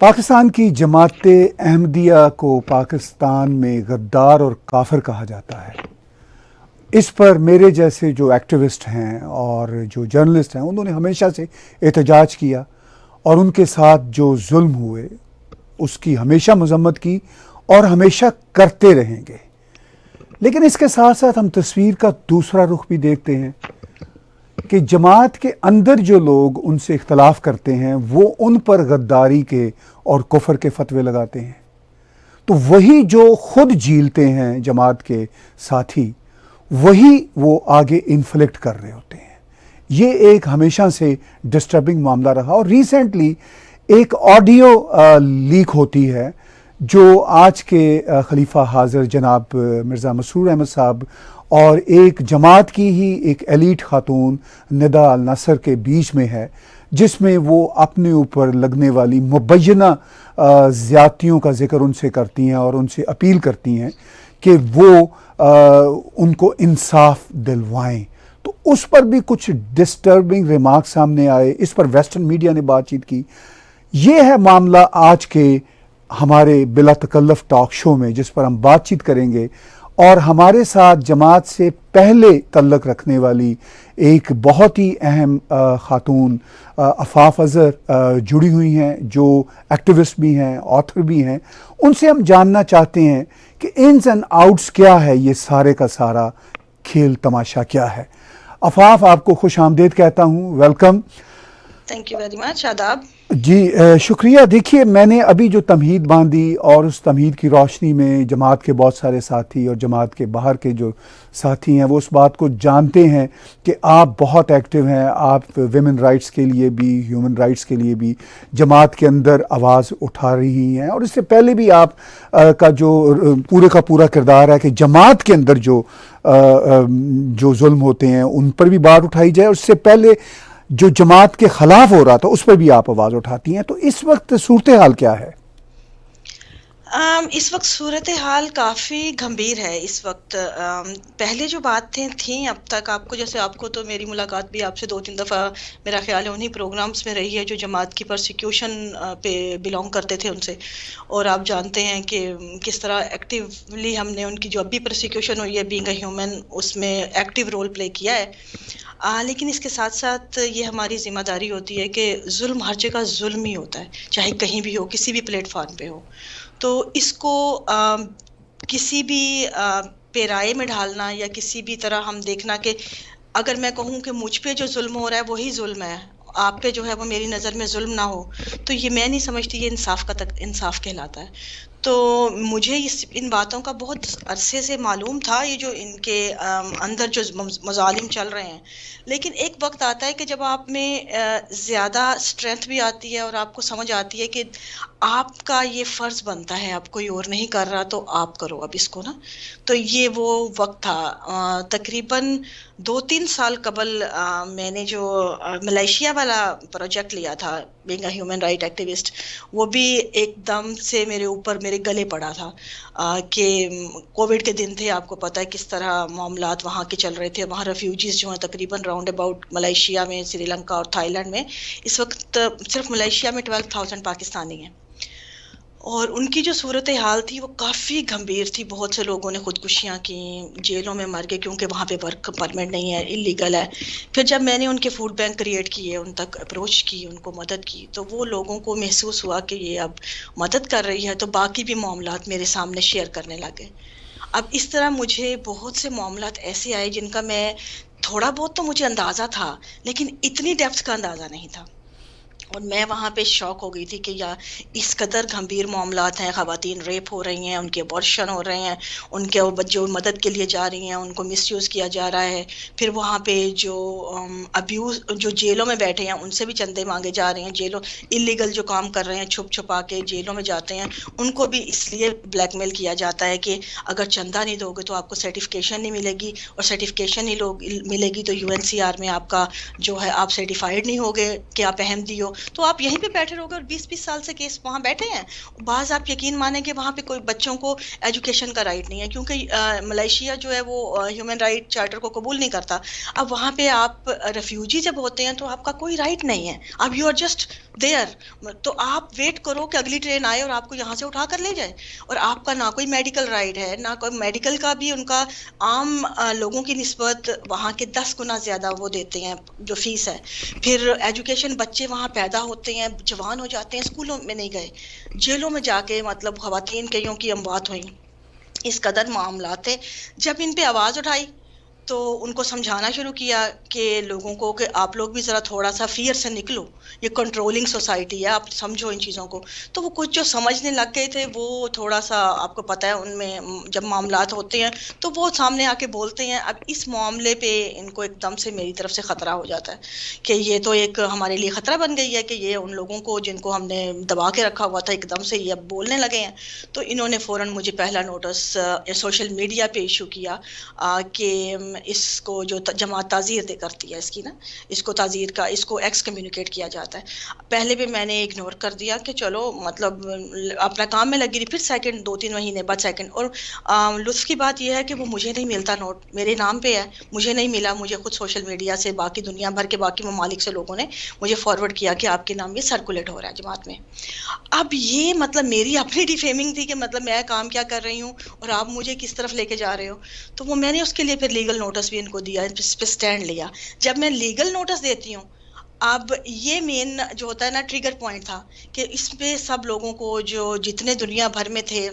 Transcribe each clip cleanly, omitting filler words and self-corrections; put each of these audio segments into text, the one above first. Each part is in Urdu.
پاکستان کی جماعت احمدیہ کو پاکستان میں غدار اور کافر کہا جاتا ہے۔ اس پر میرے جیسے جو ایکٹیوسٹ ہیں اور جو جرنلسٹ ہیں انہوں نے ہمیشہ سے احتجاج کیا اور ان کے ساتھ جو ظلم ہوئے اس کی ہمیشہ مذمت کی اور ہمیشہ کرتے رہیں گے۔ لیکن اس کے ساتھ ساتھ ہم تصویر کا دوسرا رخ بھی دیکھتے ہیں کہ جماعت کے اندر جو لوگ ان سے اختلاف کرتے ہیں وہ ان پر غداری کے اور کفر کے فتوے لگاتے ہیں، تو وہی جو خود جھیلتے ہیں جماعت کے ساتھی وہی وہ آگے انفلیکٹ کر رہے ہوتے ہیں۔ یہ ایک ہمیشہ سے ڈسٹربنگ معاملہ رہا، اور ریسنٹلی ایک آڈیو لیک ہوتی ہے جو آج کے خلیفہ حاضر جناب مرزا مسرور احمد صاحب اور ایک جماعت کی ہی ایک ایلیٹ خاتون ندا النصر کے بیچ میں ہے، جس میں وہ اپنے اوپر لگنے والی مبینہ زیادتیوں کا ذکر ان سے کرتی ہیں اور ان سے اپیل کرتی ہیں کہ وہ ان کو انصاف دلوائیں۔ تو اس پر بھی کچھ ڈسٹربنگ ریمارک سامنے آئے، اس پر ویسٹرن میڈیا نے بات چیت کی۔ یہ ہے معاملہ آج کے ہمارے بلا تکلف ٹاک شو میں، جس پر ہم بات چیت کریں گے، اور ہمارے ساتھ جماعت سے پہلے تعلق رکھنے والی ایک بہت ہی اہم خاتون عفاف اظہر جڑی ہوئی ہیں، جو ایکٹیوسٹ بھی ہیں، آتھر بھی ہیں۔ ان سے ہم جاننا چاہتے ہیں کہ انز اینڈ آؤٹس کیا ہے، یہ سارے کا سارا کھیل تماشا کیا ہے۔ عفاف، آپ کو خوش آمدید کہتا ہوں، welcome. Thank you very much, آداب۔ جی شکریہ۔ دیکھیے، میں نے ابھی جو تمہید باندھی اور اس تمہید کی روشنی میں جماعت کے بہت سارے ساتھی اور جماعت کے باہر کے جو ساتھی ہیں وہ اس بات کو جانتے ہیں کہ آپ بہت ایکٹیو ہیں، آپ ویمن رائٹس کے لیے بھی، ہیومن رائٹس کے لیے بھی جماعت کے اندر آواز اٹھا رہی ہیں، اور اس سے پہلے بھی آپ کا جو پورے کا پورا کردار ہے کہ جماعت کے اندر جو ظلم ہوتے ہیں ان پر بھی بات اٹھائی جائے، اور اس سے پہلے جو جماعت کے خلاف ہو رہا تھا اس پر بھی آپ آواز اٹھاتی ہیں۔ تو اس وقت صورتحال کیا ہے؟ اس وقت صورتحال کافی گھمبیر ہے۔ اس وقت پہلے جو باتیں تھیں اب تک، آپ کو جیسے آپ کو تو میری ملاقات بھی آپ سے 2-3 دفعہ میرا خیال ہے انہی پروگرامز میں رہی ہے جو جماعت کی پرسیکیوشن پہ بلانگ کرتے تھے ان سے، اور آپ جانتے ہیں کہ کس طرح ایکٹیولی ہم نے ان کی جو اب بھی پرسیکیوشن ہوئی ہے بینگ اے ہیومن، اس میں ایکٹیو رول پلے کیا ہے۔ لیکن اس کے ساتھ ساتھ یہ ہماری ذمہ داری ہوتی ہے کہ ظلم ہر جگہ ظلم ہی ہوتا ہے، چاہے کہیں بھی ہو، کسی بھی پلیٹ فارم پہ ہو۔ تو اس کو کسی بھی پیرائے میں ڈھالنا یا کسی بھی طرح ہم دیکھنا کہ اگر میں کہوں کہ مجھ پہ جو ظلم ہو رہا ہے وہی ظلم ہے، آپ پہ جو ہے وہ میری نظر میں ظلم نہ ہو، تو یہ میں نہیں سمجھتی یہ انصاف کہلاتا ہے۔ تو مجھے ان باتوں کا بہت عرصے سے معلوم تھا، یہ جو ان کے اندر جو مظالم چل رہے ہیں، لیکن ایک وقت آتا ہے کہ جب آپ میں زیادہ اسٹرینتھ بھی آتی ہے اور آپ کو سمجھ آتی ہے کہ آپ کا یہ فرض بنتا ہے، اب کوئی اور نہیں کر رہا تو آپ کرو اب اس کو نا۔ تو یہ وہ وقت تھا، تقریباً 2-3 سال قبل میں نے جو ملائیشیا والا پروجیکٹ لیا تھا being a human right activist, وہ بھی ایک دم سے میرے اوپر میرے گلے پڑا تھا کہ کووڈ کے دن تھے، آپ کو پتہ ہے کس طرح معاملات وہاں کے چل رہے تھے۔ وہاں ریفیوجیز جو ہیں تقریباً راؤنڈ اباؤٹ ملائیشیا میں، سری لنکا اور تھائی لینڈ میں اس وقت صرف ملائیشیا میں 12,000 پاکستانی ہیں، اور ان کی جو صورتحال تھی وہ کافی گھمبیر تھی۔ بہت سے لوگوں نے خودکشیاں کی، جیلوں میں مر گئے کیونکہ وہاں پہ ورک پرمٹ نہیں ہے، اللیگل ہے۔ پھر جب میں نے ان کے فوڈ بینک کریٹ کیے، ان تک اپروچ کی، ان کو مدد کی، تو وہ لوگوں کو محسوس ہوا کہ یہ اب مدد کر رہی ہے، تو باقی بھی معاملات میرے سامنے شیئر کرنے لگے۔ اب اس طرح مجھے بہت سے معاملات ایسے آئے جن کا میں تھوڑا بہت تو مجھے اندازہ تھا، لیکن اتنی ڈیپتھ کا اندازہ نہیں تھا، اور میں وہاں پہ شوق ہو گئی تھی کہ یا اس قدر گھمبیر معاملات ہیں، خواتین ریپ ہو رہی ہیں، ان کے ابارشن ہو رہے ہیں، ان کے جو مدد کے لیے جا رہی ہیں ان کو مس یوز کیا جا رہا ہے، پھر وہاں پہ جو ابیوز جو جیلوں میں بیٹھے ہیں ان سے بھی چندے مانگے جا رہے ہیں، جیلوں اللیگل جو کام کر رہے ہیں چھپ چھپا کے جیلوں میں جاتے ہیں ان کو بھی اس لیے بلیک میل کیا جاتا ہے کہ اگر چندہ نہیں دو گے تو آپ کو سرٹیفکیشن نہیں ملے گی، اور سرٹیفکیشن نہیں ملے گی تو UNCR میں آپ کا جو ہے آپ سرٹیفائڈ نہیں ہوگے کہ آپ احمدی ہو۔ تو آپ یہیں پہ بیٹھے رہو گے اور 20-20 سال سے کیس وہاں بیٹھے ہیں. بعض آپ یقین مانیں کہ وہاں پہ کوئی بچوں کو ایجوکیشن کا رائٹ نہیں ہے کیونکہ ملائیشیا جو ہے وہ ہیومن رائٹ چارٹر کو قبول نہیں کرتا. اب وہاں پہ آپ ریفیوجی جب ہوتے ہیں تو آپ کا کوئی رائٹ نہیں ہے, اب یو آر جسٹ دیئر. تو آپ ویٹ کرو کہ اگلی ٹرین آئے اور آپ کو یہاں سے اٹھا کر لے جائے, اور آپ کا نہ کوئی میڈیکل رائٹ ہے, نہ کوئی میڈیکل کا بھی ان کا عام لوگوں کی نسبت وہاں کے 10 گنا زیادہ وہ دیتے ہیں جو فیس ہے. پھر ایجوکیشن, بچے وہاں پیدا ہوتے ہیں, جوان ہو جاتے ہیں, اسکولوں میں نہیں گئے, جیلوں میں جا کے مطلب خواتین کئیوں کی اموات ہوئیں. اس قدر معاملات تھے. جب ان پہ آواز اٹھائی تو ان کو سمجھانا شروع کیا کہ لوگوں کو کہ آپ لوگ بھی ذرا تھوڑا سا فیئر سے نکلو, یہ کنٹرولنگ سوسائٹی ہے, آپ سمجھو ان چیزوں کو. تو وہ کچھ جو سمجھنے لگ گئے تھے وہ تھوڑا سا, آپ کو پتہ ہے ان میں جب معاملات ہوتے ہیں تو وہ سامنے آ کے بولتے ہیں. اب اس معاملے پہ ان کو ایک دم سے میری طرف سے خطرہ ہو جاتا ہے کہ یہ تو ایک ہمارے لیے خطرہ بن گئی ہے کہ یہ ان لوگوں کو جن کو ہم نے دبا کے رکھا ہوا تھا ایک دم سے یہ اب بولنے لگے ہیں. تو انہوں نے فوراً مجھے پہلا نوٹس سوشل میڈیا پہ ایشو کیا کہ اس کو جو جماعت تعزیر دے کرتی ہے, اس کی نا, اس کو تعزیر کا, اس کو ایکس کمیونیکیٹ کیا جاتا ہے. پہلے بھی میں نے اگنور کر دیا کہ چلو مطلب اپنا کام میں لگی رہی. پھر سیکنڈ 2-3 مہینے بعد سیکنڈ, اور لطف کی بات یہ ہے کہ وہ مجھے نہیں ملتا نوٹ, میرے نام پہ ہے, مجھے نہیں ملا. مجھے خود سوشل میڈیا سے باقی دنیا بھر کے باقی ممالک سے لوگوں نے مجھے فارورڈ کیا کہ آپ کے نام یہ سرکولیٹ ہو رہا ہے جماعت میں. اب یہ مطلب میری اپنی ڈیفیمنگ تھی کہ مطلب میں کام کیا کر رہی ہوں اور آپ مجھے کس طرف لے کے جا رہے ہو. تو وہ میں نے اس کے لیے پھر لیگل نوٹس بھی ان کو دیا, اس پہ سٹینڈ لیا. جب میں لیگل نوٹس دیتی ہوں, اب یہ مین جو ہوتا ہے نا ٹریگر پوائنٹ تھا کہ اس پہ سب لوگوں کو جو جتنے دنیا بھر میں تھے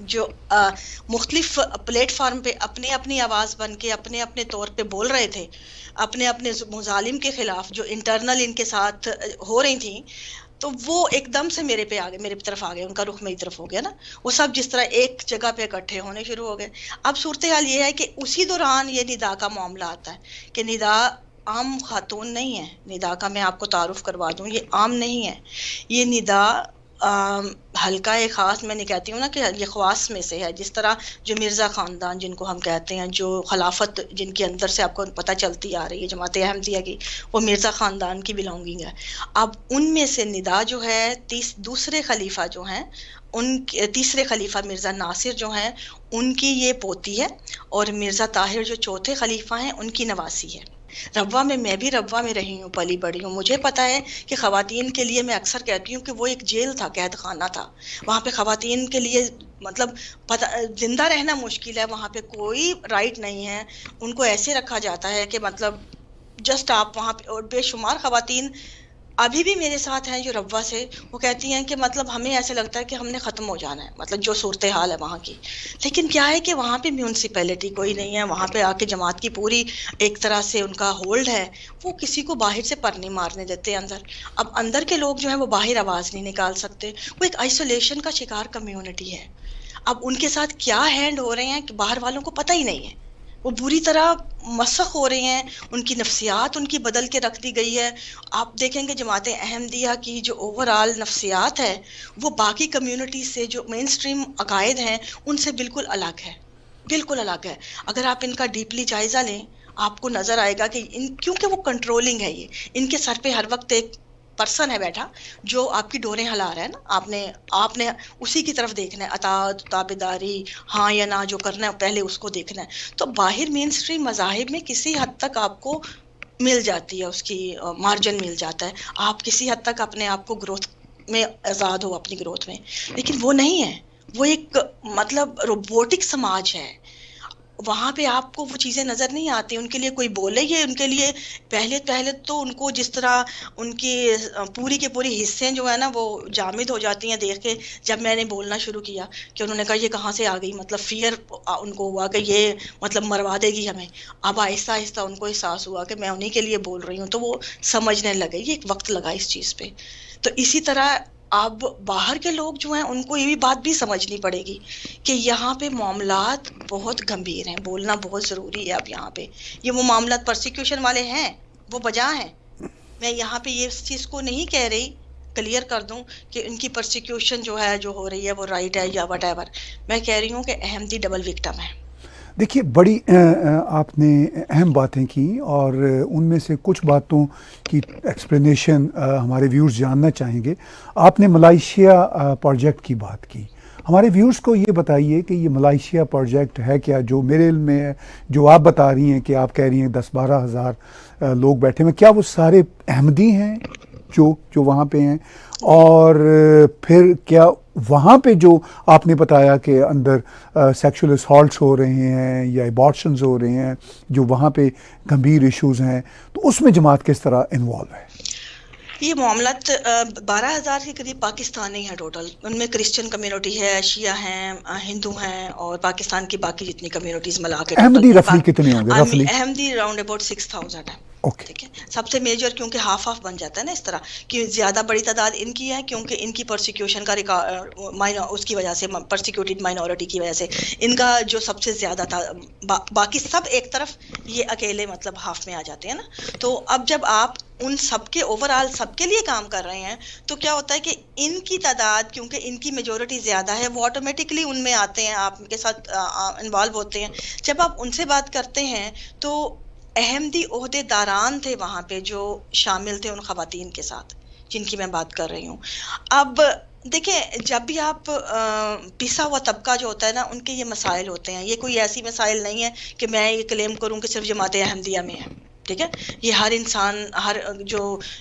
جو مختلف پلیٹ فارم پہ اپنی اپنی آواز بن کے اپنے اپنے طور پہ بول رہے تھے اپنے اپنے مظالم کے خلاف جو انٹرنل ان کے ساتھ ہو رہی تھیں, تو وہ ایک دم سے میرے پہ آ گئے, میرے طرف آ گئے, ان کا رخ میری طرف ہو گیا نا. وہ سب جس طرح ایک جگہ پہ اکٹھے ہونے شروع ہو گئے. اب صورتحال یہ ہے کہ اسی دوران یہ ندا کا معاملہ آتا ہے کہ ندا عام خاتون نہیں ہے. ندا کا میں آپ کو تعارف کروا دوں, یہ عام نہیں ہے. یہ ندا حلقہ خاص, میں نہیں کہتی ہوں نا کہ یہ خواص میں سے ہے, جس طرح جو مرزا خاندان جن کو ہم کہتے ہیں, جو خلافت جن کے اندر سے آپ کو پتہ چلتی آ رہی ہے جماعت احمدیہ کی, وہ مرزا خاندان کی بلونگنگ ہے. اب ان میں سے ندا جو ہے دوسرے خلیفہ جو ہیں, ان تیسرے خلیفہ مرزا ناصر جو ہیں ان کی یہ پوتی ہے, اور مرزا طاہر جو چوتھے خلیفہ ہیں ان کی نواسی ہے. ربوہ میں بھی ربوہ میں رہی ہوں, پلی بڑی ہوں. مجھے پتا ہے کہ خواتین کے لیے, میں اکثر کہتی ہوں کہ وہ ایک جیل تھا, قید خانہ تھا. وہاں پہ خواتین کے لیے مطلب زندہ رہنا مشکل ہے, وہاں پہ کوئی رائٹ نہیں ہے. ان کو ایسے رکھا جاتا ہے کہ مطلب جسٹ آپ وہاں پہ, اور بے شمار خواتین ابھی بھی میرے ساتھ ہیں جو ربوہ سے, وہ کہتی ہیں کہ مطلب ہمیں ایسے لگتا ہے کہ ہم نے ختم ہو جانا ہے, مطلب جو صورتحال ہے وہاں کی. لیکن کیا ہے کہ وہاں پہ میونسپیلٹی کوئی نہیں ہے, وہاں پہ آ کے جماعت کی پوری ایک طرح سے ان کا ہولڈ ہے, وہ کسی کو باہر سے پر نہیں مارنے دیتے اندر. اب اندر کے لوگ جو ہیں وہ باہر آواز نہیں نکال سکتے, وہ ایک آئسولیشن کا شکار کمیونٹی ہے. اب ان کے ساتھ کیا ہینڈ ہو رہے ہیں کہ باہر والوں کو پتہ ہی نہیں ہے, وہ بری طرح مسخ ہو رہے ہیں, ان کی نفسیات ان کی بدل کے رکھ دی گئی ہے. آپ دیکھیں گے جماعت احمدیہ کی جو اوور آل نفسیات ہے وہ باقی کمیونٹی سے, جو مین سٹریم عقائد ہیں ان سے بالکل الگ ہے, بالکل الگ ہے. اگر آپ ان کا ڈیپلی جائزہ لیں آپ کو نظر آئے گا کہ کیونکہ وہ کنٹرولنگ ہے, یہ ان کے سر پہ ہر وقت ایک پرسن ہے بیٹھا جو آپ کی ڈوریں ہلا رہا ہے نا, آپ نے اسی کی طرف دیکھنا ہے, اطاعت, تابعداری, ہاں یا نہ جو کرنا ہے پہلے اس کو دیکھنا ہے. تو باہر مین سٹریم مذاہب میں کسی حد تک آپ کو مل جاتی ہے, اس کی مارجن مل جاتا ہے, آپ کسی حد تک اپنے آپ کو گروتھ میں آزاد ہو, اپنی گروتھ میں. لیکن وہ نہیں ہے, وہ ایک مطلب روبوٹک سماج ہے. وہاں پہ آپ کو وہ چیزیں نظر نہیں آتی. ان کے لیے کوئی بولے, یہ ان کے لیے پہلے تو ان کو جس طرح ان کی پوری کے پوری حصے جو ہے نا وہ جامد ہو جاتی ہیں دیکھ کے. جب میں نے بولنا شروع کیا کہ انہوں نے کہا یہ کہاں سے آ گئی, مطلب فیئر ان کو ہوا کہ یہ مطلب مروا دے گی ہمیں. اب آہستہ آہستہ ان کو احساس ہوا کہ میں انہی کے لیے بول رہی ہوں, تو وہ سمجھنے لگے. یہ ایک وقت لگا اس چیز پہ. تو اسی طرح اب باہر کے لوگ جو ہیں ان کو یہ بات بھی سمجھنی پڑے گی کہ یہاں پہ معاملات بہت گمبھیر ہیں, بولنا بہت ضروری ہے. اب یہاں پہ یہ وہ معاملات پرسیکیوشن والے ہیں, وہ بجا ہیں. میں یہاں پہ یہ چیز کو نہیں کہہ رہی, کلیئر کر دوں کہ ان کی پرسیکیوشن جو ہے جو ہو رہی ہے وہ رائٹ ہے یا وٹ ایور. میں کہہ رہی ہوں کہ احمدی ڈبل وکٹم ہے. دیکھیے بڑی آپ نے اہم باتیں کی، اور ان میں سے کچھ باتوں کی ایکسپلینیشن ہمارے ویورز جاننا چاہیں گے۔ آپ نے ملائیشیا پروجیکٹ کی بات کی، ہمارے ویورز کو یہ بتائیے کہ یہ ملائیشیا پروجیکٹ ہے کیا؟ جو میرے علم میں ہے، جو آپ بتا رہی ہیں کہ آپ کہہ رہی ہیں 10-12 ہزار لوگ بیٹھے ہوئے، کیا وہ سارے احمدی ہیں جو وہاں پہ ہیں؟ اور پھر کیا وہاں پہ جو آپ نے بتایا کہ اندر سیکشول اسالٹس ہو رہے ہیں یا ایبارشنز ہو رہے ہیں، جو وہاں پہ گمبھیر ایشوز ہیں، تو اس میں جماعت کس طرح انوالو ہے؟ یہ معاملات 12,000 کے قریب پاکستانی ہیں ٹوٹل، ان میں کرسچن کمیونٹی ہے، شیعہ ہیں، ہندو ہیں، اور پاکستان کی باقی جتنی کمیونٹیز ملا کے احمدی ٹوٹل رفلی کتنے ہوں گے رفلی؟ احمدی اراؤنڈ اباؤٹ 6,000 ہے۔ اوکے، ٹھیک ہے، سب سے میجر کیونکہ ہاف آف بن جاتا ہے نا اس طرح کہ زیادہ بڑی تعداد ان کی ہے، کیونکہ ان کی پرسیکیوشن کا اس کی وجہ سے، پرسیکیوٹڈ مائنورٹی کی وجہ سے ان کا جو سب سے زیادہ تھا، باقی سب ایک طرف، یہ اکیلے مطلب ہاف میں آ جاتے ہیں نا۔ تو اب جب آپ ان سب کے اوور آل سب کے لیے کام کر رہے ہیں تو کیا ہوتا ہے کہ ان کی تعداد، کیونکہ ان کی میجورٹی زیادہ ہے، وہ آٹومیٹکلی ان میں آتے ہیں، آپ کے ساتھ انوالو ہوتے ہیں۔ جب آپ ان سے بات کرتے ہیں تو احمدی عہدے داران تھے وہاں پہ جو شامل تھے ان خواتین کے ساتھ جن کی میں بات کر رہی ہوں۔ اب دیکھیں، جب بھی آپ پسا ہوا طبقہ جو ہوتا ہے نا، ان کے یہ مسائل ہوتے ہیں، یہ کوئی ایسی مسائل نہیں ہے کہ میں یہ کلیم کروں کہ صرف جماعت احمدیہ میں ہے۔ ٹھیک ہے، یہ ہر انسان، ہر جو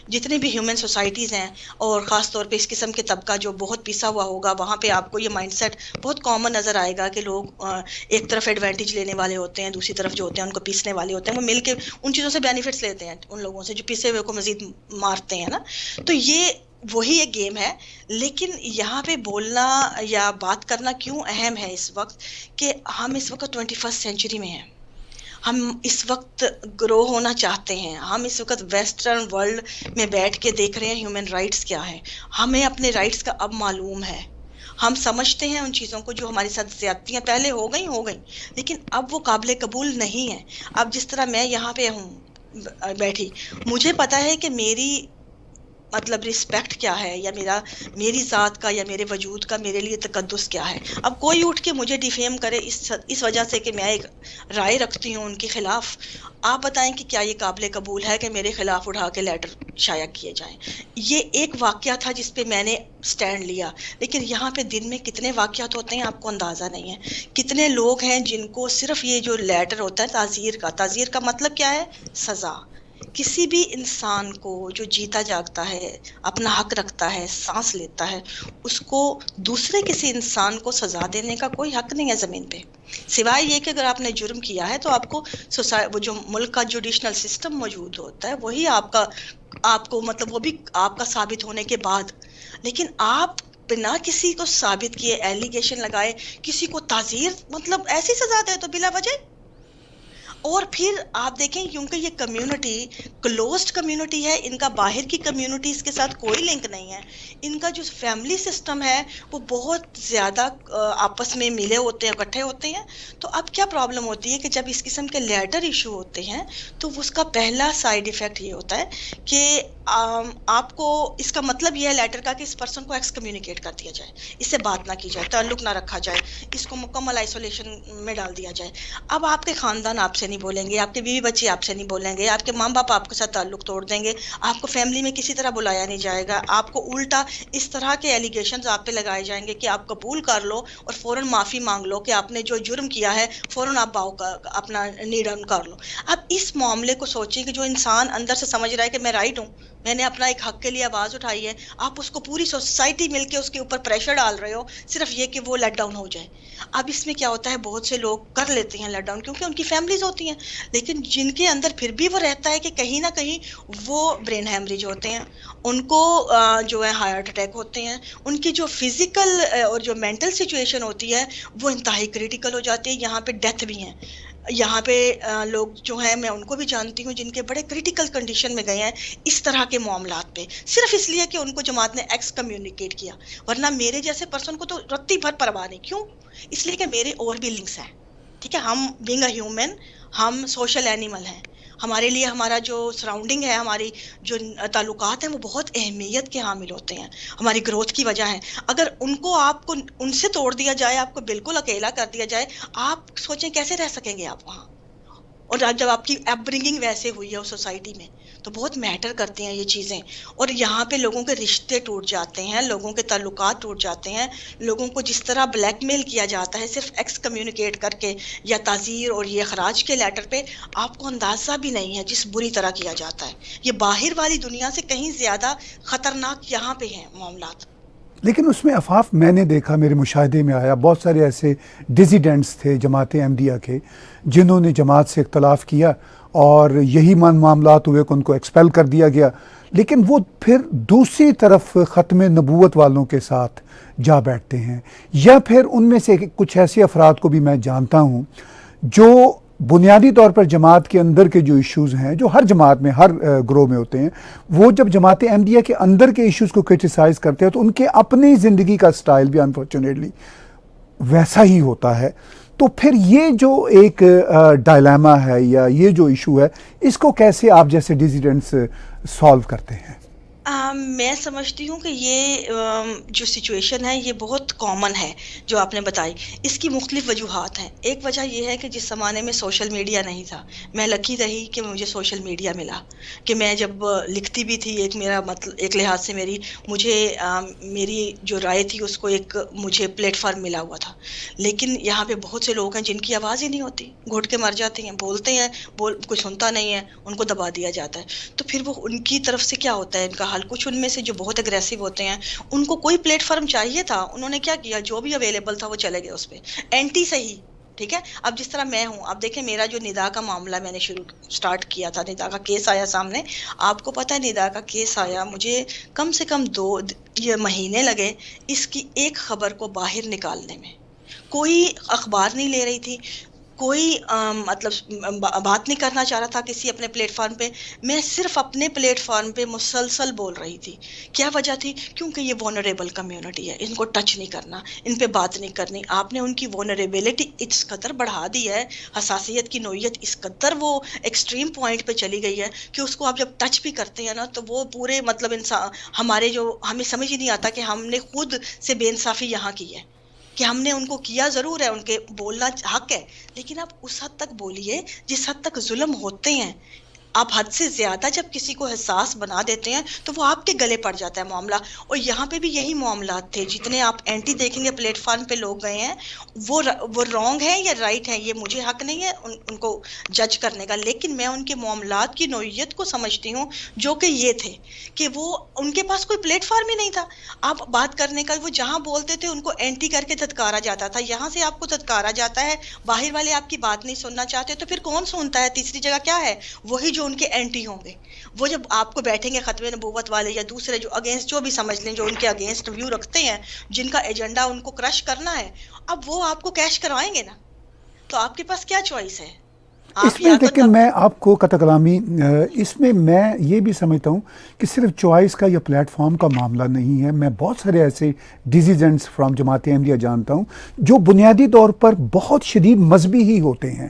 جتنی بھی ہیومن سوسائٹیز ہیں، اور خاص طور پہ اس قسم کے طبقہ جو بہت پیسا ہوا ہوگا، وہاں پہ آپ کو یہ مائنڈ سیٹ بہت کامن نظر آئے گا کہ لوگ ایک طرف ایڈوانٹیج لینے والے ہوتے ہیں، دوسری طرف جو ہوتے ہیں ان کو پیسنے والے ہوتے ہیں، وہ مل کے ان چیزوں سے بینیفٹس لیتے ہیں، ان لوگوں سے جو پیسے ہوئے کو مزید مارتے ہیں نا۔ تو یہ وہی ایک گیم ہے، لیکن یہاں پہ بولنا یا بات کرنا کیوں اہم ہے اس وقت کہ ہم اس وقت 21 سینچری میں ہیں، ہم اس وقت گرو ہونا چاہتے ہیں، ہم اس وقت ویسٹرن ورلڈ میں بیٹھ کے دیکھ رہے ہیں ہیومن رائٹس کیا ہے، ہمیں اپنے رائٹس کا اب معلوم ہے، ہم سمجھتے ہیں ان چیزوں کو جو ہمارے ساتھ زیادتیاں پہلے ہو گئیں، لیکن اب وہ قابل قبول نہیں ہیں۔ اب جس طرح میں یہاں پہ ہوں بیٹھی، مجھے پتا ہے کہ میری مطلب رسپیکٹ کیا ہے، یا میری ذات کا یا میرے وجود کا میرے لیے تقدس کیا ہے۔ اب کوئی اٹھ کے مجھے ڈیفیم کرے اس وجہ سے کہ میں ایک رائے رکھتی ہوں ان کے خلاف، آپ بتائیں کہ کیا یہ قابل قبول ہے کہ میرے خلاف اٹھا کے لیٹر شائع کیے جائیں؟ یہ ایک واقعہ تھا جس پہ میں نے سٹینڈ لیا، لیکن یہاں پہ دن میں کتنے واقعات ہوتے ہیں آپ کو اندازہ نہیں ہے۔ کتنے لوگ ہیں جن کو صرف یہ جو لیٹر ہوتا ہے تعزیر کا مطلب کیا ہے؟ سزا۔ کسی بھی انسان کو جو جیتا جاگتا ہے، اپنا حق رکھتا ہے، سانس لیتا ہے، اس کو دوسرے کسی انسان کو سزا دینے کا کوئی حق نہیں ہے زمین پہ، سوائے یہ کہ اگر آپ نے جرم کیا ہے تو آپ کو وہ جو ملک کا جوڈیشنل سسٹم موجود ہوتا ہے وہی آپ کو مطلب وہ بھی آپ کا ثابت ہونے کے بعد، لیکن آپ بنا کسی کو ثابت کیے ایلیگیشن لگائے کسی کو تعزیر، مطلب ایسی سزا دے تو بلا وجہ۔ اور پھر آپ دیکھیں کیونکہ یہ کمیونٹی کلوزڈ کمیونٹی ہے، ان کا باہر کی کمیونٹیز کے ساتھ کوئی لنک نہیں ہے، ان کا جو فیملی سسٹم ہے وہ بہت زیادہ آپس میں ملے ہوتے ہیں، اکٹھے ہوتے ہیں۔ تو اب کیا پرابلم ہوتی ہے کہ جب اس قسم کے لیٹر ایشو ہوتے ہیں تو اس کا پہلا سائیڈ ایفیکٹ یہ ہوتا ہے کہ آپ کو اس کا مطلب یہ ہے لیٹر کا کہ اس پرسن کو ایکس کمیونیکیٹ کر دیا جائے، اس سے بات نہ کی جائے، تعلق نہ رکھا جائے، اس کو مکمل آئسولیشن میں ڈال دیا جائے۔ اب آپ کے خاندان آپ سے نہیں بولیں گے، آپ کے بیوی بچے آپ سے نہیں بولیں گے، آپ کے ماں باپ آپ کے ساتھ تعلق توڑ دیں گے، آپ کو فیملی میں کسی طرح بلایا نہیں جائے گا، آپ کو الٹا اس طرح کے ایلیگیشنز آپ پہ لگائے جائیں گے کہ آپ قبول کر لو اور فوراً معافی مانگ لو کہ آپ نے جو جرم کیا ہے فوراً آپ اپنا نی ڈاؤن کر لو۔ اب اس معاملے کو سوچیں کہ جو انسان اندر سے سمجھ رہا ہے کہ میں رائٹ ہوں، میں نے اپنا ایک حق کے لیے آواز اٹھائی ہے، آپ اس کو پوری سوسائٹی مل کے اس کے اوپر پریشر ڈال رہے ہو صرف یہ کہ وہ لیٹ ڈاؤن ہو جائے۔ اب اس میں کیا ہوتا ہے، بہت سے لوگ کر لیتے ہیں لیٹ ڈاؤن کیونکہ ان کی فیملیز ہوتی ہیں، لیکن جن کے اندر پھر بھی وہ رہتا ہے کہ کہیں نہ کہیں وہ برین ہیمریج ہوتے ہیں، ان کو جو ہے ہارٹ اٹیک ہوتے ہیں، ان کی جو فزیکل اور جو مینٹل سچویشن ہوتی ہے وہ انتہائی کریٹیکل ہو جاتی ہے، یہاں پہ ڈیتھ بھی ہیں۔ یہاں پہ لوگ جو ہیں میں ان کو بھی جانتی ہوں جن کے بڑے کریٹیکل کنڈیشن میں گئے ہیں اس طرح کے معاملات پہ، صرف اس لیے کہ ان کو جماعت نے ایکس کمیونیکیٹ کیا، ورنہ میرے جیسے پرسن کو تو رتی بھر پرواہ نہیں۔ کیوں؟ اس لیے کہ میرے اور بھی لنکس ہیں، ٹھیک ہے، ہم بینگ اے ہیومن، ہم سوشل اینیمل ہیں. ہمارے لیے ہمارا جو سراؤنڈنگ ہے، ہماری جو تعلقات ہیں، وہ بہت اہمیت کے حامل ہوتے ہیں، ہماری گروتھ کی وجہ ہے. اگر ان کو آپ کو ان سے توڑ دیا جائے، آپ کو بالکل اکیلا کر دیا جائے، آپ سوچیں کیسے رہ سکیں گے آپ وہاں. اور جب آپ کی اپ برنگنگ ویسے ہوئی ہے اس سوسائٹی میں، تو بہت میٹر کرتی ہیں یہ چیزیں. اور یہاں پہ لوگوں کے رشتے ٹوٹ جاتے ہیں، لوگوں کے تعلقات ٹوٹ جاتے ہیں، لوگوں کو جس طرح بلیک میل کیا جاتا ہے صرف ایکس کمیونیکیٹ کر کے یا تعزیر اور یہ اخراج کے لیٹر پہ، آپ کو اندازہ بھی نہیں ہے جس بری طرح کیا جاتا ہے. یہ باہر والی دنیا سے کہیں زیادہ خطرناک یہاں پہ ہیں معاملات. لیکن اس میں آفاف میں نے دیکھا، میرے مشاہدے میں آیا، بہت سارے ایسے ڈیزیڈنٹس تھے جماعت احمدیہ کے جنہوں نے جماعت سے اختلاف کیا اور یہی معاملات ہوئے کہ ان کو ایکسپیل کر دیا گیا، لیکن وہ پھر دوسری طرف ختم نبوت والوں کے ساتھ جا بیٹھتے ہیں. یا پھر ان میں سے کچھ ایسے افراد کو بھی میں جانتا ہوں جو بنیادی طور پر جماعت کے اندر کے جو ایشوز ہیں، جو ہر جماعت میں ہر گروہ میں ہوتے ہیں، وہ جب جماعت احمدیہ کے اندر کے ایشوز کو کرٹیسائز کرتے ہیں تو ان کے اپنی زندگی کا سٹائل بھی انفارچونیٹلی ویسا ہی ہوتا ہے. تو پھر یہ جو ایک ڈائلیما ہے یا یہ جو ایشو ہے، اس کو کیسے آپ جیسے ڈیزیڈنٹس سالو کرتے ہیں؟ میں سمجھتی ہوں کہ یہ جو سچویشن ہے یہ بہت کامن ہے جو آپ نے بتائی. اس کی مختلف وجوہات ہیں. ایک وجہ یہ ہے کہ جس زمانے میں سوشل میڈیا نہیں تھا، میں لکی رہی کہ مجھے سوشل میڈیا ملا، کہ میں جب لکھتی بھی تھی، ایک میرا مطلب ایک لحاظ سے مجھے میری جو رائے تھی اس کو ایک مجھے پلیٹ فارم ملا ہوا تھا. لیکن یہاں پہ بہت سے لوگ ہیں جن کی آواز ہی نہیں ہوتی، گھٹ کے مر جاتے ہیں، بولتے ہیں، کوئی سنتا نہیں ہے، ان کو دبا دیا جاتا ہے. تو پھر وہ ان کی طرف سے کیا ہوتا ہے ان کا حل؟ کچھ ان میں سے جو بہت اگریسو ہوتے ہیں، ان کو کوئی پلیٹ فارم چاہیے تھا، انہوں نے کیا کیا، جو بھی اویلیبل تھا وہ چلے گئے اس پہ، اینٹی سے ہی. ٹھیک ہے، اب جس طرح میں ہوں، اب دیکھیں میرا جو ندا کا معاملہ میں نے سٹارٹ کیا تھا، ندا کا کیس آیا سامنے. آپ کو پتہ ہے ندا کا کیس آیا، مجھے کم سے کم 2 مہینے لگے اس کی ایک خبر کو باہر نکالنے میں. کوئی اخبار نہیں لے رہی تھی، کوئی مطلب بات نہیں کرنا چاہ رہا تھا کسی اپنے پلیٹ فارم پہ. میں صرف اپنے پلیٹ فارم پہ مسلسل بول رہی تھی. کیا وجہ تھی؟ کیونکہ یہ وولنریبل کمیونٹی ہے، ان کو ٹچ نہیں کرنا، ان پہ بات نہیں کرنی. آپ نے ان کی وولنریبلٹی اس قدر بڑھا دی ہے، حساسیت کی نوعیت اس قدر وہ ایکسٹریم پوائنٹ پہ چلی گئی ہے کہ اس کو آپ جب ٹچ بھی کرتے ہیں نا تو وہ پورے مطلب انسان ہمارے جو ہمیں سمجھ ہی نہیں آتا کہ ہم نے خود سے بے انصافی یہاں کی ہے، کہ ہم نے ان کو کیا ضرور ہے، ان کے بولنا حق ہے، لیکن آپ اس حد تک بولیے جس حد تک ظلم ہوتے ہیں. آپ حد سے زیادہ جب کسی کو حساس بنا دیتے ہیں تو وہ آپ کے گلے پڑ جاتا ہے معاملہ. اور یہاں پہ بھی یہی معاملات تھے. جتنے آپ اینٹی دیکھیں گے پلیٹ فارم پہ لوگ گئے ہیں، وہ رانگ ہے یا رائٹ ہے، یہ مجھے حق نہیں ہے ان کو جج کرنے کا. لیکن میں ان کے معاملات کی نوعیت کو سمجھتی ہوں، جو کہ یہ تھے کہ وہ ان کے پاس کوئی پلیٹ فارم ہی نہیں تھا. آپ بات کرنے کا، وہ جہاں بولتے تھے ان کو اینٹی کر کے دھتکارا جاتا تھا. یہاں سے آپ کو دھتکارا جاتا ہے، باہر والے آپ کی بات نہیں سننا چاہتے، تو پھر کون سنتا ہے؟ تیسری جگہ کیا ہے؟ وہی جو ان کے اینٹی ہوں گے. وہ جب آپ کو بیٹھیں گے ختم نبوت والے یا دوسرے جو اگینسٹ، جو بھی سمجھ لیں، جو ان کے اگینسٹ ویو رکھتے ہیں، جن کا ایجنڈا ان کو کرش کرنا ہے، اب وہ آپ کو کیش کروائیں گے نا. تو آپ کے پاس کیا چوائس ہے؟ اس میں لیکن میں آپ کو قطع کلامی، اس میں یہ بھی سمجھتا ہوں کہ صرف چوائس کا یا پلیٹ فارم کا معاملہ نہیں ہے. میں بہت سارے ایسے ڈیسیجنٹس فرام جماعت احمدیہ جانتا ہوں جو بنیادی طور پر بہت شدید مذہبی ہی ہوتے ہیں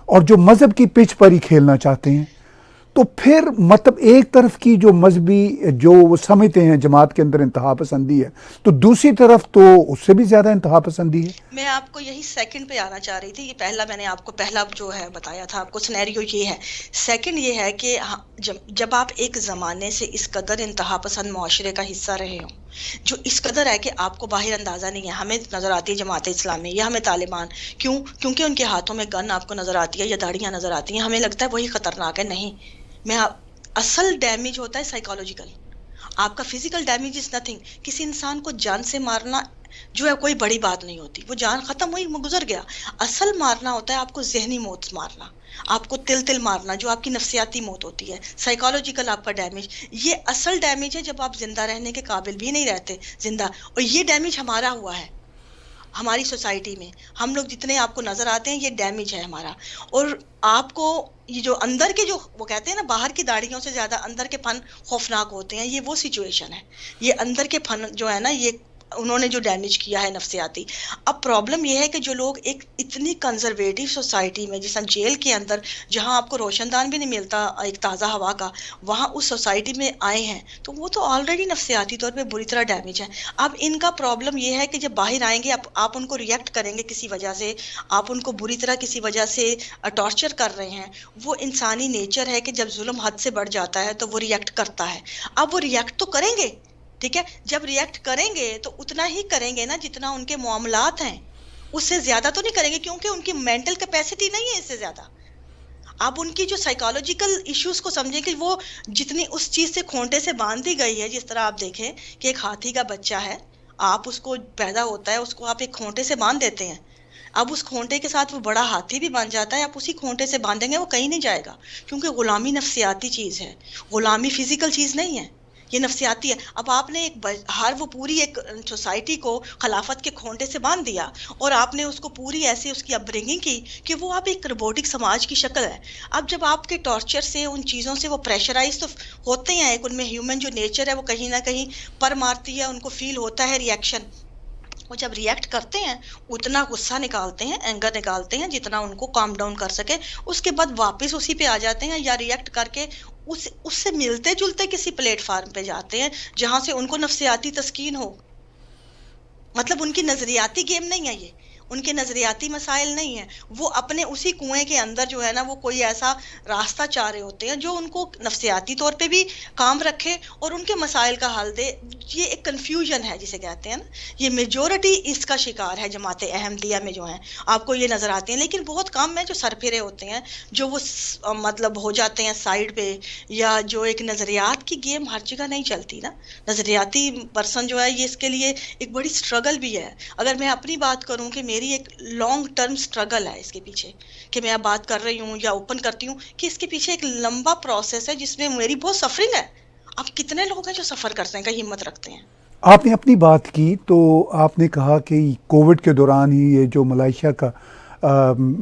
اور جو مذہب کی پچ پر ہی کھیلنا چاہتے ہیں. تو پھر مطلب ایک طرف کی جو مذہبی جو وہ سمجھتے ہیں جماعت کے اندر انتہا پسندی ہے، تو دوسری طرف تو اس سے بھی زیادہ انتہا پسندی ہے. میں آپ کو یہی سیکنڈ پہ آنا چاہ رہی تھی. یہ پہلا میں نے آپ کو پہلا جو ہے بتایا تھا آپ کو سینیریو یہ ہے. سیکنڈ یہ ہے کہ جب آپ ایک زمانے سے اس قدر انتہا پسند معاشرے کا حصہ رہے ہوں، جو اس قدر ہے کہ آپ کو باہر اندازہ نہیں ہے. ہمیں نظر آتی ہے جماعت اسلامی یا ہمیں طالبان، کیونکہ ان کے ہاتھوں میں گن آپ کو نظر آتی ہے یا داڑیاں نظر آتی ہیں، ہمیں لگتا ہے وہی خطرناک ہے. نہیں، اصل ڈیمیج ہوتا ہے سائیکالوجیکل. آپ کا فزیکل ڈیمیج از نتھنگ. کسی انسان کو جان سے مارنا جو ہے کوئی بڑی بات نہیں ہوتی، وہ جان ختم ہوئی، گزر گیا. اصل مارنا ہوتا ہے آپ کو ذہنی موت مارنا، آپ کو تل مارنا، جو آپ کی نفسیاتی موت ہوتی ہے، سائیکالوجیکل آپ کا ڈیمیج. یہ اصل ڈیمیج ہے جب آپ زندہ رہنے کے قابل بھی نہیں رہتے زندہ. اور یہ ڈیمیج ہمارا ہوا ہے ہماری سوسائٹی میں. ہم لوگ جتنے آپ کو نظر آتے ہیں، یہ ڈیمیج ہے ہمارا. اور آپ کو یہ جو اندر کے جو وہ کہتے ہیں نا، باہر کی داڑھیوں سے زیادہ اندر کے پھن خوفناک ہوتے ہیں، یہ وہ سچویشن ہے. یہ اندر کے پھن جو ہے نا، یہ انہوں نے جو ڈیمیج کیا ہے نفسیاتی. اب پرابلم یہ ہے کہ جو لوگ ایک اتنی کنزرویٹو سوسائٹی میں، جیسا جیل کے اندر جہاں آپ کو روشن دان بھی نہیں ملتا ایک تازہ ہوا کا، وہاں اس سوسائٹی میں آئے ہیں تو وہ تو آلریڈی نفسیاتی طور پہ بری طرح ڈیمیج ہے. اب ان کا پرابلم یہ ہے کہ جب باہر آئیں گے آپ ان کو ریئیکٹ کریں گے کسی وجہ سے، آپ ان کو بری طرح کسی وجہ سے ٹارچر کر رہے ہیں. وہ انسانی نیچر ہے کہ جب ظلم حد سے بڑھ جاتا ہے تو وہ ریئیکٹ کرتا ہے. اب وہ ریئیکٹ تو کریں گے، ٹھیک ہے، جب ریئیکٹ کریں گے تو اتنا ہی کریں گے نا جتنا ان کے معاملات ہیں، اس سے زیادہ تو نہیں کریں گے کیونکہ ان کی مینٹل کیپیسٹی نہیں ہے اس سے زیادہ. آپ ان کی جو سائیکالوجیکل ایشوز کو سمجھیں کہ وہ جتنی اس چیز سے کھونٹے سے باندھی گئی ہے. جس طرح آپ دیکھیں کہ ایک ہاتھی کا بچہ ہے، آپ اس کو پیدا ہوتا ہے، اس کو آپ ایک کھونٹے سے باندھ دیتے ہیں. اب اس کھونٹے کے ساتھ وہ بڑا ہاتھی بھی بن جاتا ہے. آپ اسی کھونٹے سے باندھیں گے وہ کہیں نہیں جائے گا، کیونکہ غلامی نفسیاتی چیز ہے، غلامی فزیکل چیز نہیں ہے، یہ نفسیاتی ہے. اب آپ نے وہ پوری ایک سوسائٹی کو خلافت کے کھونٹے سے باندھ دیا اور آپ نے اس کو پوری ایسی اس کی اپ برنگنگ کی کہ وہ اب ایک روبوٹک سماج کی شکل ہے. اب جب آپ کے ٹارچر سے، ان چیزوں سے وہ پریشرائز تو ہوتے ہیں، ایک ان میں ہیومن جو نیچر ہے وہ کہیں نہ کہیں پر مارتی ہے، ان کو فیل ہوتا ہے ریئیکشن. وہ جب ریئیکٹ کرتے ہیں اتنا غصہ نکالتے ہیں، اینگر نکالتے ہیں جتنا ان کو کام ڈاؤن کر سکے. اس کے بعد واپس اسی پہ آ جاتے ہیں یا ریئیکٹ کر کے اس سے ملتے جلتے کسی پلیٹ فارم پہ جاتے ہیں جہاں سے ان کو نفسیاتی تسکین ہو. مطلب ان کی نظریاتی گیم نہیں ہے، یہ ان کے نظریاتی مسائل نہیں ہیں. وہ اپنے اسی کنویں کے اندر جو ہے نا وہ کوئی ایسا راستہ چاہ رہے ہوتے ہیں جو ان کو نفسیاتی طور پہ بھی کام رکھے اور ان کے مسائل کا حل دے. یہ ایک کنفیوژن ہے جسے کہتے ہیں نا، یہ میجورٹی اس کا شکار ہے. جماعت احمدیہ میں جو ہیں آپ کو یہ نظر آتے ہیں، لیکن بہت کم ہیں جو سر پھرے ہوتے ہیں، جو وہ مطلب ہو جاتے ہیں سائیڈ پہ. یا جو ایک نظریات کی گیم ہر جگہ نہیں چلتی نا، نظریاتی پرسن جو ہے یہ اس کے لیے ایک بڑی سٹرگل بھی ہے. اگر میں اپنی بات کروں کہ میری ایک لانگ ٹرم سٹرگل ہے اس کے پیچھے، کہ میں اب بات کر رہی ہوں یا اوپن کرتی ہوں کہ اس کے پیچھے ایک لمبا پروسیس ہے جس میں میری بہت سفرنگ ہے. اب کتنے لوگ ہیں جو سفر کرتے ہیں، کا ہمت رکھتے ہیں. آپ نے اپنی بات کی تو آپ نے کہا کہ کووڈ کے دوران ہی یہ جو ملائیشیا کا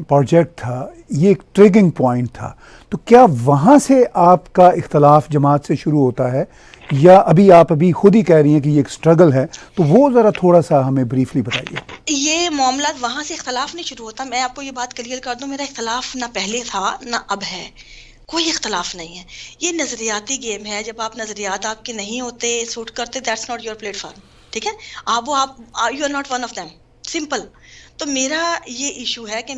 پروجیکٹ تھا یہ ایک ٹریگنگ پوائنٹ تھا. تو کیا وہاں سے آپ کا اختلاف جماعت سے شروع ہوتا ہے یا آپ ابھی خود ہی کہہ رہی ہیں کہ یہ ایک سٹرگل ہے؟ تو وہ ذرا تھوڑا سا ہمیں بریفلی بتائیے. یہ معاملات وہاں سے اختلاف نہیں شروع ہوتا. میں آپ کو یہ بات کلیئر کر دوں، میرا اختلاف نہ پہلے تھا نہ اب ہے، کوئی اختلاف نہیں ہے. یہ نظریاتی گیم ہے. جب آپ نظریات آپ کے نہیں ہوتے، سوٹ کرتے، that's not your platform. ٹھیک ہے، آپ you are not one of them, simple. تو میرا یہ ایشو ہے کہ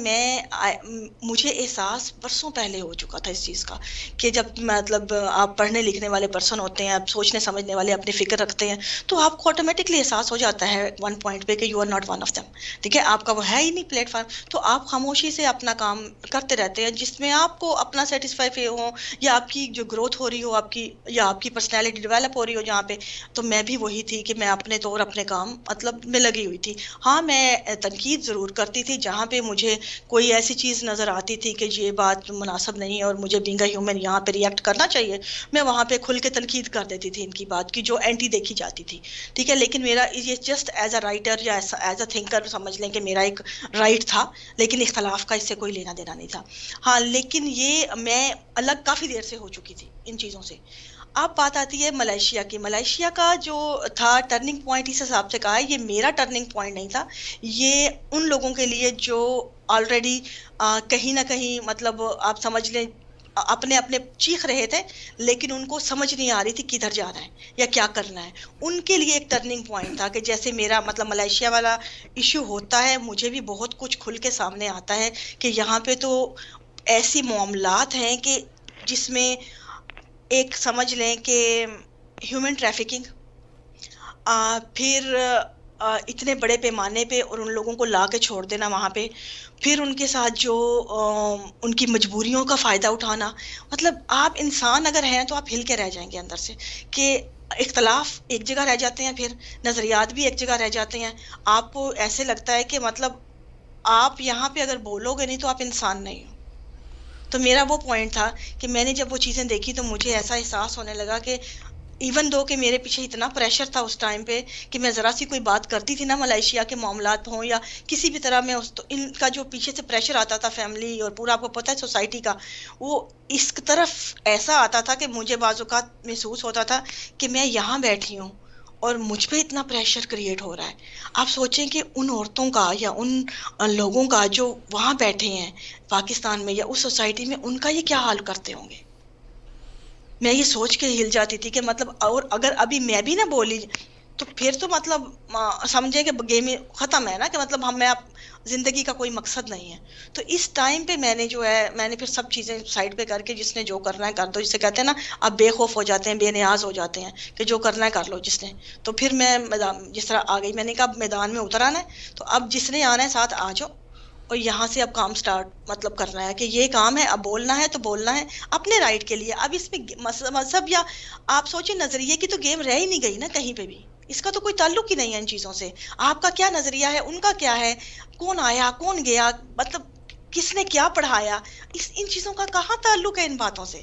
مجھے احساس برسوں پہلے ہو چکا تھا اس چیز کا کہ جب مطلب آپ پڑھنے لکھنے والے پرسن ہوتے ہیں، آپ سوچنے سمجھنے والے، اپنی فکر رکھتے ہیں، تو آپ کو آٹومیٹکلی احساس ہو جاتا ہے ون پوائنٹ پہ کہ you are not one of them. ٹھیک ہے، آپ کا وہ ہے ہی نہیں پلیٹ فارم. تو آپ خاموشی سے اپنا کام کرتے رہتے ہیں جس میں آپ کو اپنا سیٹسفائی ہو یا آپ کی جو گروتھ ہو رہی ہو آپ کی، یا آپ کی پرسنالٹی ڈیولپ ہو رہی ہو جہاں پہ. تو میں بھی وہی تھی کہ میں اپنے طور اپنے کام مطلب میں لگی ہوئی تھی. ہاں، میں تنقید ضرور کرتی تھی جہاں پہ مجھے کوئی ایسی چیز نظر آتی تھی کہ یہ بات مناسب نہیں ہے اور مجھے بینگ اے ہیومن یہاں پہ ریئیکٹ کرنا چاہیے. میں وہاں پہ کھل کے تنقید کر دیتی تھی ان کی بات کی جو اینٹی دیکھی جاتی تھی. ٹھیک ہے، لیکن میرا یہ جسٹ ایز اے رائٹر یا ایز اے تھنکر سمجھ لیں کہ میرا ایک رائٹ تھا، لیکن اختلاف کا اس سے کوئی لینا دینا نہیں تھا. ہاں، لیکن یہ میں الگ کافی دیر سے ہو چکی تھی ان چیزوں سے. اب بات آتی ہے ملائیشیا کی. ملائیشیا کا جو تھا ٹرننگ پوائنٹ، اس حساب سے کہا ہے، یہ میرا ٹرننگ پوائنٹ نہیں تھا. یہ ان لوگوں کے لیے جو آلریڈی کہیں نہ کہیں مطلب آپ سمجھ لیں اپنے چیخ رہے تھے، لیکن ان کو سمجھ نہیں آ رہی تھی کدھر جانا ہے یا کیا کرنا ہے. ان کے لیے ایک ٹرننگ پوائنٹ تھا کہ جیسے میرا مطلب ملائیشیا والا ایشو ہوتا ہے، مجھے بھی بہت کچھ کھل کے سامنے آتا ہے کہ یہاں پہ تو ایسی معاملات ہیں کہ جس میں ایک سمجھ لیں کہ ہیومن ٹریفکنگ، پھر اتنے بڑے پیمانے پہ اور ان لوگوں کو لا کے چھوڑ دینا وہاں پہ، پھر ان کے ساتھ جو ان کی مجبوریوں کا فائدہ اٹھانا. مطلب آپ انسان اگر ہیں تو آپ ہل کے رہ جائیں گے اندر سے کہ اختلاف ایک جگہ رہ جاتے ہیں، پھر نظریات بھی ایک جگہ رہ جاتے ہیں. آپ کو ایسے لگتا ہے کہ مطلب آپ یہاں پہ اگر بولو گے نہیں تو آپ انسان نہیں ہو. تو میرا وہ پوائنٹ تھا کہ میں نے جب وہ چیزیں دیکھی تو مجھے ایسا احساس ہونے لگا کہ ایون دو کہ میرے پیچھے اتنا پریشر تھا اس ٹائم پہ کہ میں ذرا سی کوئی بات کرتی تھی نا ملائیشیا کے معاملات ہوں یا کسی بھی طرح میں ان کا جو پیچھے سے پریشر آتا تھا فیملی اور پورا آپ کو پتہ ہے سوسائٹی کا، وہ اس طرف ایسا آتا تھا کہ مجھے بعض اوقات محسوس ہوتا تھا کہ میں یہاں بیٹھی ہوں اور مجھ پہ اتنا پریشر کریٹ ہو رہا ہے. آپ سوچیں کہ ان عورتوں کا یا ان لوگوں کا جو وہاں بیٹھے ہیں پاکستان میں یا اس سوسائٹی میں، ان کا یہ کیا حال کرتے ہوں گے. میں یہ سوچ کے ہل جاتی تھی کہ مطلب، اور اگر ابھی میں بھی نہ بولی تو پھر تو مطلب سمجھے کہ گیم ختم ہے نا، کہ مطلب ہمیں اب زندگی کا کوئی مقصد نہیں ہے. تو اس ٹائم پہ میں نے پھر سب چیزیں سائڈ پہ کر کے، جس نے جو کرنا ہے کر دو، جسے کہتے ہیں نا اب بے خوف ہو جاتے ہیں، بے نیاز ہو جاتے ہیں کہ جو کرنا ہے کر لو جس نے. تو پھر میں جس طرح آ گئی، میں نے کہا اب میدان میں اتر آنا ہے، تو اب جس نے آنا ہے ساتھ آ جاؤ، اور یہاں سے اب کام سٹارٹ مطلب کرنا ہے کہ یہ کام ہے، اب بولنا ہے تو بولنا ہے اپنے رائٹ کے لیے. اب اس میں مذہب یا آپ سوچیں نظریے کی تو گیم رہ ہی نہیں گئی نا کہیں پہ بھی. اس کا تو کوئی تعلق ہی نہیں ہے ان چیزوں سے. آپ کا کیا نظریہ ہے، ان کا کیا ہے، کون آیا کون گیا، مطلب کس نے کیا پڑھایا، ان چیزوں کا کہاں تعلق ہے ان باتوں سے.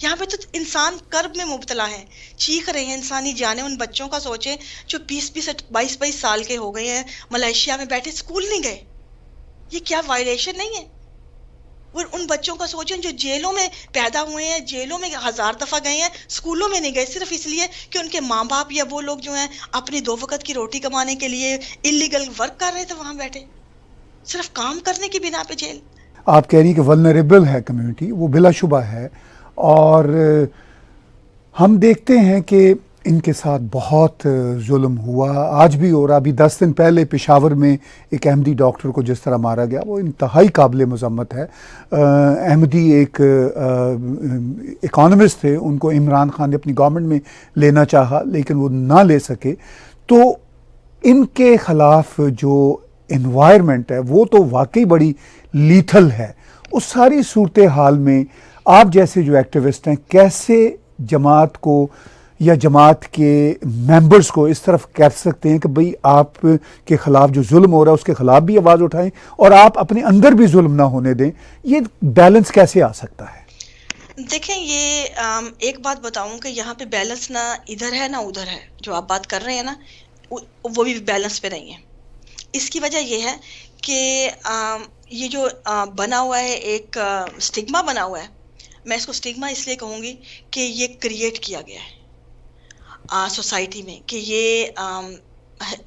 یہاں پہ تو انسان کرب میں مبتلا ہے، چیخ رہے ہیں انسانی جانیں. ان بچوں کا سوچیں جو 20-22 سال کے ہو گئے ہیں، ملائیشیا میں بیٹھے، اسکول نہیں گئے. یہ کیا وائلیشن نہیں ہے؟ اور ان بچوں کا سوچیں جو جیلوں میں پیدا ہوئے ہیں، جیلوں میں 1000 دفعہ گئے ہیں، اسکولوں میں نہیں گئے، صرف اس لیے کہ ان کے ماں باپ یا وہ لوگ جو ہیں اپنی 2 وقت کی روٹی کمانے کے لیے انلیگل ورک کر رہے تھے وہاں بیٹھے، صرف کام کرنے کی بنا پہ جیل. آپ کہہ رہی کہ ولنریبل ہے کمیونٹی، وہ بلا شبہ ہے. اور ہم دیکھتے ہیں کہ ان کے ساتھ بہت ظلم ہوا، آج بھی ہو رہا. ابھی 10 دن پہلے پشاور میں ایک احمدی ڈاکٹر کو جس طرح مارا گیا، وہ انتہائی قابل مذمت ہے. احمدی ایک اکانومسٹ تھے، ان کو عمران خان نے اپنی گورنمنٹ میں لینا چاہا لیکن وہ نہ لے سکے. تو ان کے خلاف جو انوائرمنٹ ہے وہ تو واقعی بڑی لیتھل ہے. اس ساری صورتحال میں آپ جیسے جو ایکٹیوسٹ ہیں کیسے جماعت کو یا جماعت کے ممبرز کو اس طرف کہہ سکتے ہیں کہ بھئی آپ کے خلاف جو ظلم ہو رہا ہے اس کے خلاف بھی آواز اٹھائیں اور آپ اپنے اندر بھی ظلم نہ ہونے دیں؟ یہ بیلنس کیسے آ سکتا ہے؟ دیکھیں، یہ ایک بات بتاؤں کہ یہاں پہ بیلنس نہ ادھر ہے نہ ادھر ہے. جو آپ بات کر رہے ہیں نا وہ بھی بیلنس پہ نہیں ہے. اس کی وجہ یہ ہے کہ یہ جو بنا ہوا ہے ایک سٹگما بنا ہوا ہے. میں اس کو سٹگما اس لیے کہوں گی کہ یہ کریٹ کیا گیا ہے سوسائٹی میں، کہ یہ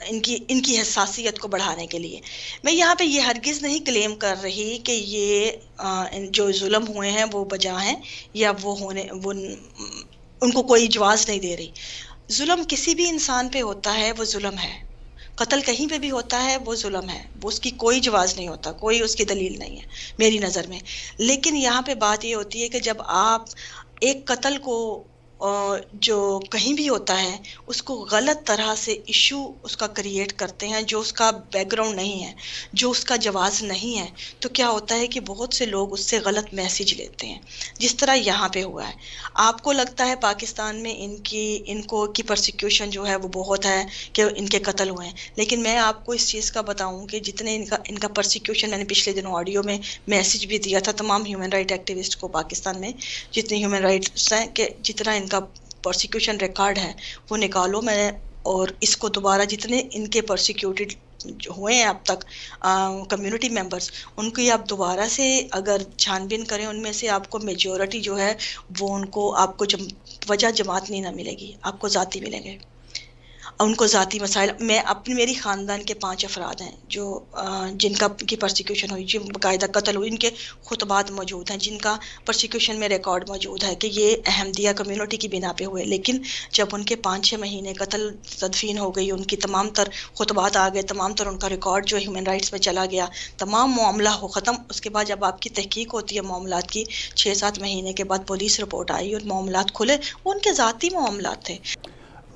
ان کی حساسیت کو بڑھانے کے لیے. میں یہاں پہ یہ ہرگز نہیں کلیم کر رہی کہ یہ جو ظلم ہوئے ہیں وہ بجا ہیں یا وہ ان کو کوئی جواز نہیں دے رہی. ظلم کسی بھی انسان پہ ہوتا ہے وہ ظلم ہے. قتل کہیں پہ بھی ہوتا ہے وہ ظلم ہے، وہ اس کی کوئی جواز نہیں ہوتا، کوئی اس کی دلیل نہیں ہے میری نظر میں. لیکن یہاں پہ بات یہ ہوتی ہے کہ جب آپ ایک قتل کو جو کہیں بھی ہوتا ہے اس کو غلط طرح سے ایشو اس کا کریٹ کرتے ہیں، جو اس کا بیک گراؤنڈ نہیں ہے، جو اس کا جواز نہیں ہے، تو کیا ہوتا ہے کہ بہت سے لوگ اس سے غلط میسج لیتے ہیں، جس طرح یہاں پہ ہوا ہے. آپ کو لگتا ہے پاکستان میں ان کی پرسیکیوشن جو ہے وہ بہت ہے کہ ان کے قتل ہوئے ہیں، لیکن میں آپ کو اس چیز کا بتاؤں کہ جتنے ان کا پرسیکیوشن، میں نے پچھلے دنوں آڈیو میں میسج بھی دیا تھا تمام ہیومن رائٹ ایکٹیوسٹ کو پاکستان میں جتنے ہیومن رائٹس ہیں، کہ جتنا ان کا پرسیکیوشن ریکارڈ ہے وہ نکالو میں، اور اس کو دوبارہ جتنے ان کے پرسیکیوٹڈ ہوئے ہیں اب تک کمیونٹی ممبرز، ان کی آپ دوبارہ سے اگر چھان بین کریں، ان میں سے آپ کو میجورٹی جو ہے وہ ان کو آپ کو وجہ جماعت نہیں نہ ملے گی، آپ کو ذاتی ملیں گے، ان کو ذاتی مسائل. میں میری خاندان کے 5 افراد ہیں جو جن کی پرسیکیوشن ہوئی، جو باقاعدہ قتل ہوئی، ان کے خطبات موجود ہیں، جن کا پرسیکیوشن میں ریکارڈ موجود ہے کہ یہ احمدیہ کمیونٹی کی بنا پہ ہوئے. لیکن جب ان کے 5-6 مہینے قتل تدفین ہو گئی، ان کی تمام تر خطبات آ گئے، تمام تر ان کا ریکارڈ جو ہیومن رائٹس میں چلا گیا، تمام معاملہ ہو ختم. اس کے بعد جب آپ کی تحقیق ہوتی ہے معاملات کی، 6-7 مہینے کے بعد پولیس رپورٹ آئی اور معاملات کھلے، وہ ان کے ذاتی معاملات تھے.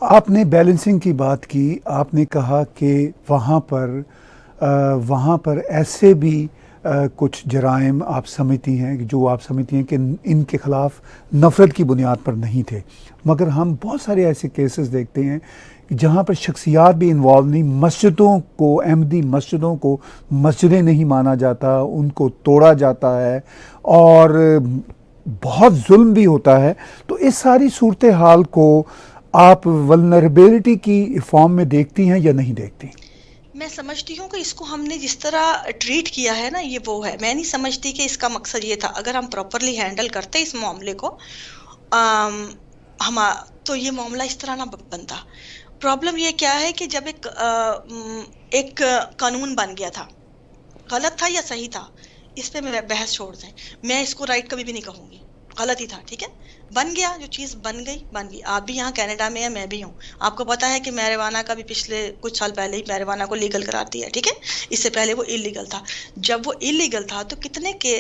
آپ نے بیلنسنگ کی بات کی، آپ نے کہا کہ وہاں پر ایسے بھی کچھ جرائم آپ سمجھتی ہیں جو آپ سمجھتی ہیں کہ ان کے خلاف نفرت کی بنیاد پر نہیں تھے، مگر ہم بہت سارے ایسے کیسز دیکھتے ہیں جہاں پر شخصیات بھی انوالو نہیں. مسجدوں کو، احمدی مسجدوں کو مسجدیں نہیں مانا جاتا، ان کو توڑا جاتا ہے اور بہت ظلم بھی ہوتا ہے. تو اس ساری صورتحال کو آپ ولنریبلٹی کی فارم میں دیکھتی ہیں یا نہیں دیکھتی؟ میں سمجھتی ہوں کہ اس کو ہم نے جس طرح ٹریٹ کیا ہے نا، یہ وہ ہے. میں نہیں سمجھتی کہ اس کا مقصد یہ تھا. اگر ہم پراپرلی ہینڈل کرتے اس معاملے کو تو یہ معاملہ اس طرح نہ بنتا. پرابلم یہ کیا ہے کہ جب ایک قانون بن گیا تھا، غلط تھا یا صحیح تھا اس پہ میں بحث چھوڑ دیں، میں اس کو رائٹ کبھی بھی نہیں کہوں گی، غلط ہی تھا، ٹھیک ہے، بن گیا، جو چیز بن گئی۔ آپ بھی یہاں کینیڈا میں ہیں، میں بھی ہوں، آپ کو پتا ہے کہ میریوانا کا بھی پچھلے کچھ سال پہلے ہی میریوانا کو لیگل کرا دیا ہے، ٹھیک ہے، اس سے پہلے وہ انلیگل تھا۔ جب وہ انلیگل تھا تو کتنے کے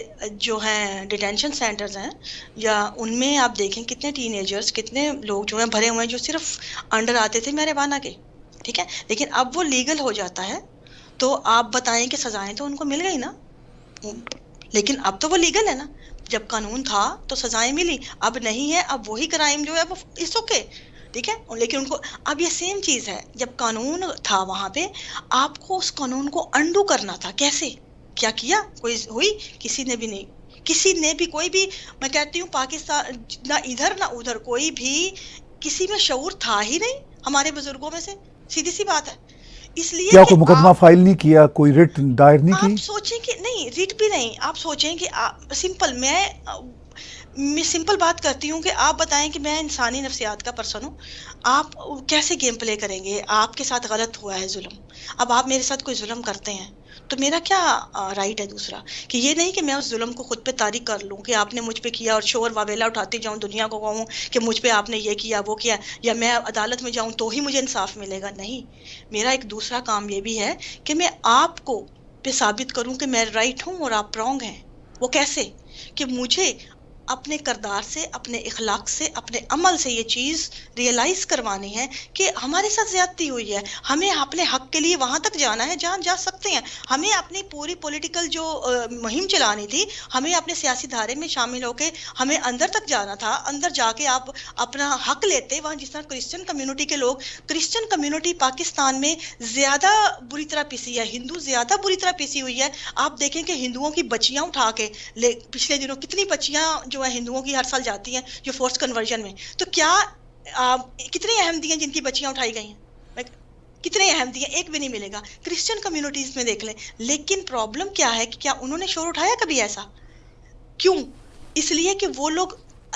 جو ہیں ڈیٹینشن سینٹرز ہیں یا ان میں آپ دیکھیں کتنے ٹین ایجرز، کتنے لوگ جو ہیں بھرے ہوئے ہیں جو صرف انڈر آتے تھے میریوانا کے، ٹھیک ہے، لیکن اب وہ لیگل ہو جاتا ہے تو آپ بتائیں کہ سزائیں تو ان کو مل گئی نا، لیکن اب تو وہ لیگل ہے نا، جب قانون تھا تو سزائیں ملی، اب نہیں ہے، اب وہی کرائم جو ہے وہ اس اوکے، ٹھیک ہے، لیکن ان کو اب یہ سیم چیز ہے، جب قانون تھا وہاں پہ آپ کو اس قانون کو انڈو کرنا تھا، کیسے کیا کیا؟ کوئی ہوئی؟ کسی نے بھی نہیں، کسی نے بھی، کوئی بھی، میں کہتی ہوں پاکستان نہ ادھر نہ ادھر کوئی بھی کسی میں شعور تھا ہی نہیں ہمارے بزرگوں میں سے، سیدھی سی بات ہے، اس لیے کیا کہ کوئی مقدمہ آپ فائل نہیں کیا، کوئی رٹ دائر نہیں کی؟ آپ سوچیں کہ نہیں، ریٹ بھی نہیں، آپ سوچیں کہ سمپل، میں سمپل بات کرتی ہوں کہ آپ بتائیں کہ میں انسانی نفسیات کا پرسن ہوں، آپ کیسے گیم پلے کریں گے؟ آپ کے ساتھ غلط ہوا ہے ظلم، اب آپ میرے ساتھ کوئی ظلم کرتے ہیں تو میرا کیا رائٹ ہے دوسرا، کہ یہ نہیں کہ میں اس ظلم کو خود پہ طاری کر لوں کہ آپ نے مجھ پہ کیا اور شور واویلا اٹھاتی جاؤں، دنیا کو کہوں کہ مجھ پہ آپ نے یہ کیا وہ کیا، یا میں عدالت میں جاؤں تو ہی مجھے انصاف ملے گا، نہیں، میرا ایک دوسرا کام یہ بھی ہے کہ میں آپ کو پہ ثابت کروں کہ میں رائٹ ہوں اور آپ رانگ ہیں۔ وہ کیسے؟ کہ مجھے اپنے کردار سے، اپنے اخلاق سے، اپنے عمل سے یہ چیز ریئلائز کروانی ہے کہ ہمارے ساتھ زیادتی ہوئی ہے، ہمیں اپنے حق کے لیے وہاں تک جانا ہے جہاں جا سکتے ہیں، ہمیں اپنی پوری پولیٹیکل جو مہم چلانی تھی، ہمیں اپنے سیاسی دھارے میں شامل ہو کے ہمیں اندر تک جانا تھا، اندر جا کے آپ اپنا حق لیتے، وہاں جس طرح کرسچن کمیونٹی کے لوگ، کرسچن کمیونٹی پاکستان میں زیادہ بری طرح پیسی ہے، ہندو زیادہ بری طرح پیسی ہوئی ہے، آپ دیکھیں کہ ہندوؤں کی بچیاں اٹھا کے پچھلے دنوں کتنی بچیاں جو ہے ہندوؤں کی ہر سال جاتی ہیں جو فورس کنورژن میں، تو کیا کتنی احمدی ہیں جن کی بچیاں اٹھائی گئی ہیں، کتنے احمدی ہیں، ایک بھی نہیں ملے گا، کرسچن کمیونٹیز میں دیکھ لیں، لیکن پرابلم کیا ہے کہ کیا انہوں نے شور اٹھایا کبھی ایسا؟ کیوں؟ اس لیے کہ وہ لوگ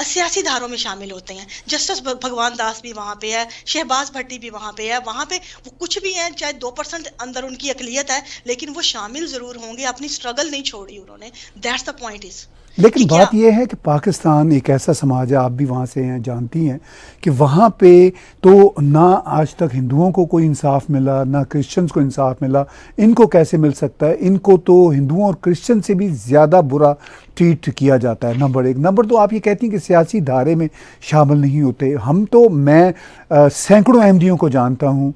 سیاسی دھاروں میں شامل ہوتے ہیں، جسٹس بھگوان داس بھی وہاں پہ ہے، شہباز بھٹی بھی وہاں پہ ہے، وہاں پہ وہ کچھ بھی ہیں، چاہے 2% اندر ان کی اقلیت ہے لیکن وہ شامل ضرور ہوں گے، اپنی سٹرگل نہیں چھوڑی انہوں نے، دیٹس دا پوائنٹ از لیکن کہ کیا بات یہ ہے کہ پاکستان ایک ایسا سماج ہے، آپ بھی وہاں سے ہیں، جانتی ہیں کہ وہاں پہ تو نہ آج تک ہندوؤں کو کوئی انصاف ملا، نہ کرسچنز کو انصاف ملا، ان کو کیسے مل سکتا ہے؟ ان کو تو ہندوؤں اور کرسچن سے بھی زیادہ برا ٹریٹ کیا جاتا ہے، نمبر ایک۔ نمبر دو، آپ یہ کہتی ہیں کہ سیاسی دھارے میں شامل نہیں ہوتے، میں سینکڑوں احمدیوں کو جانتا ہوں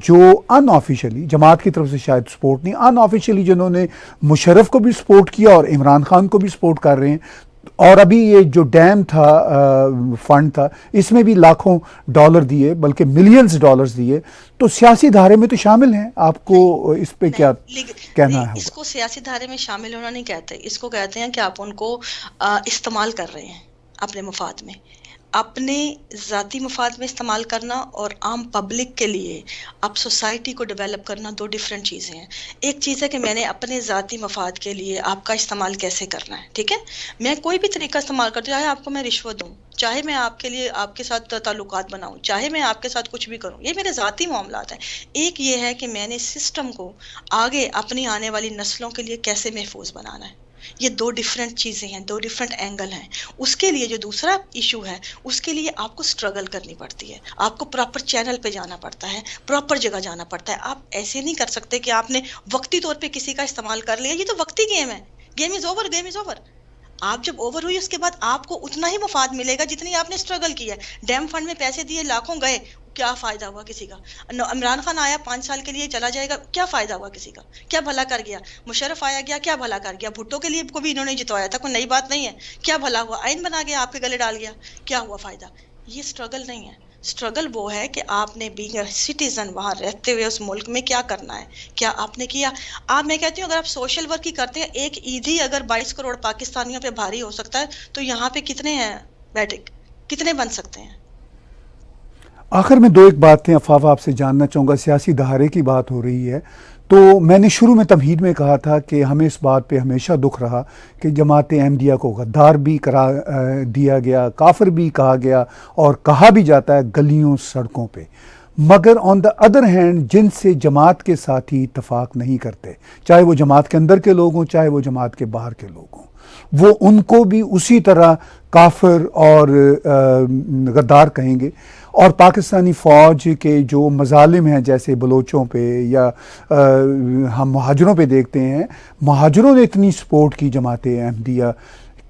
جو ان آفیشلی، جماعت کی طرف سے شاید سپورٹ نہیں، ان آفیشلی جنہوں نے مشرف کو بھی سپورٹ کیا اور عمران خان کو بھی سپورٹ کر رہے ہیں، اور ابھی یہ جو ڈیم تھا، فنڈ تھا، اس میں بھی لاکھوں ڈالر دیے، بلکہ ملینز ڈالرز دیے، تو سیاسی دھارے میں تو شامل ہیں۔ آپ کو اس پہ کیا کہنا ہے؟ اس کو سیاسی دھارے میں شامل ہونا نہیں کہتے، اس کو کہتے ہیں کہ آپ ان کو استعمال کر رہے ہیں اپنے مفاد میں، اپنے ذاتی مفاد میں استعمال کرنا اور عام پبلک کے لیے اب سوسائٹی کو ڈیولپ کرنا دو ڈیفرنٹ چیزیں ہیں۔ ایک چیز ہے کہ میں نے اپنے ذاتی مفاد کے لیے آپ کا استعمال کیسے کرنا ہے، ٹھیک ہے، میں کوئی بھی طریقہ استعمال کرتی ہوں، چاہے آپ کو میں رشوت دوں، چاہے میں آپ کے لیے آپ کے ساتھ تعلقات بناؤں، چاہے میں آپ کے ساتھ کچھ بھی کروں، یہ میرے ذاتی معاملات ہیں۔ ایک یہ ہے کہ میں نے سسٹم کو آگے اپنی آنے والی نسلوں کے لیے کیسے محفوظ بنانا ہے، یہ دو ڈیفرنٹ چیزیں ہیں، دو ڈیفرنٹ اینگل ہیں۔ اس کے لیے جو دوسرا ایشو ہے، اس کے لیے آپ کو سٹرگل کرنی پڑتی ہے، آپ کو پراپر چینل پہ جانا پڑتا ہے، پراپر جگہ جانا پڑتا ہے۔ آپ ایسے نہیں کر سکتے کہ آپ نے وقتی طور پہ کسی کا استعمال کر لیا، یہ تو وقتی گیم ہے، game is over, game is over. آپ جب اوور ہوئی اس کے بعد آپ کو اتنا ہی مفاد ملے گا جتنی آپ نے سٹرگل کی ہے۔ ڈیم فنڈ میں پیسے دیے، لاکھوں گئے، کیا فائدہ ہوا کسی کا؟ عمران خان آیا 5 سال کے لیے چلا جائے گا، کیا فائدہ ہوا کسی کا؟ کیا بھلا کر گیا؟ مشرف آیا گیا، کیا بھلا کر گیا؟ بھٹو کے لیے کو بھی انہوں نے جتوایا تھا، کوئی نئی بات نہیں ہے، کیا بھلا ہوا؟ آئین بنا گیا، آپ کے گلے ڈال گیا، کیا ہوا فائدہ؟ یہ سٹرگل نہیں ہے، سٹرگل وہ ہے کہ آپ نے بینگ اے سٹیزن وہاں رہتے ہوئے اس ملک میں کیا کرنا ہے، کیا آپ نے کیا۔ آپ، میں کہتی ہوں اگر آپ سوشل ورک ہی کرتے ہیں، ایک عید ہی اگر 22 کروڑ پاکستانیوں پہ بھاری ہو سکتا ہے تو یہاں پہ کتنے ہیں بیٹے، کتنے بن سکتے ہیں؟ آخر میں دو ایک باتیں عفاف آپ سے جاننا چاہوں گا۔ سیاسی دھارے کی بات ہو رہی ہے تو میں نے شروع میں تمہید میں کہا تھا کہ ہمیں اس بات پہ ہمیشہ دکھ رہا کہ جماعت احمدیہ کو غدار بھی قرار دیا گیا، کافر بھی کہا گیا، اور کہا بھی جاتا ہے گلیوں سڑکوں پہ۔ مگر آن دا ادر ہینڈ جن سے جماعت کے ساتھی اتفاق نہیں کرتے، چاہے وہ جماعت کے اندر کے لوگ ہوں چاہے وہ جماعت کے باہر کے لوگ ہوں، وہ ان کو بھی اسی طرح کافر اور غدار کہیں گے. اور پاکستانی فوج کے جو مظالم ہیں جیسے بلوچوں پہ یا ہم مہاجروں پہ دیکھتے ہیں، مہاجروں نے اتنی سپورٹ کی جماعت احمدیہ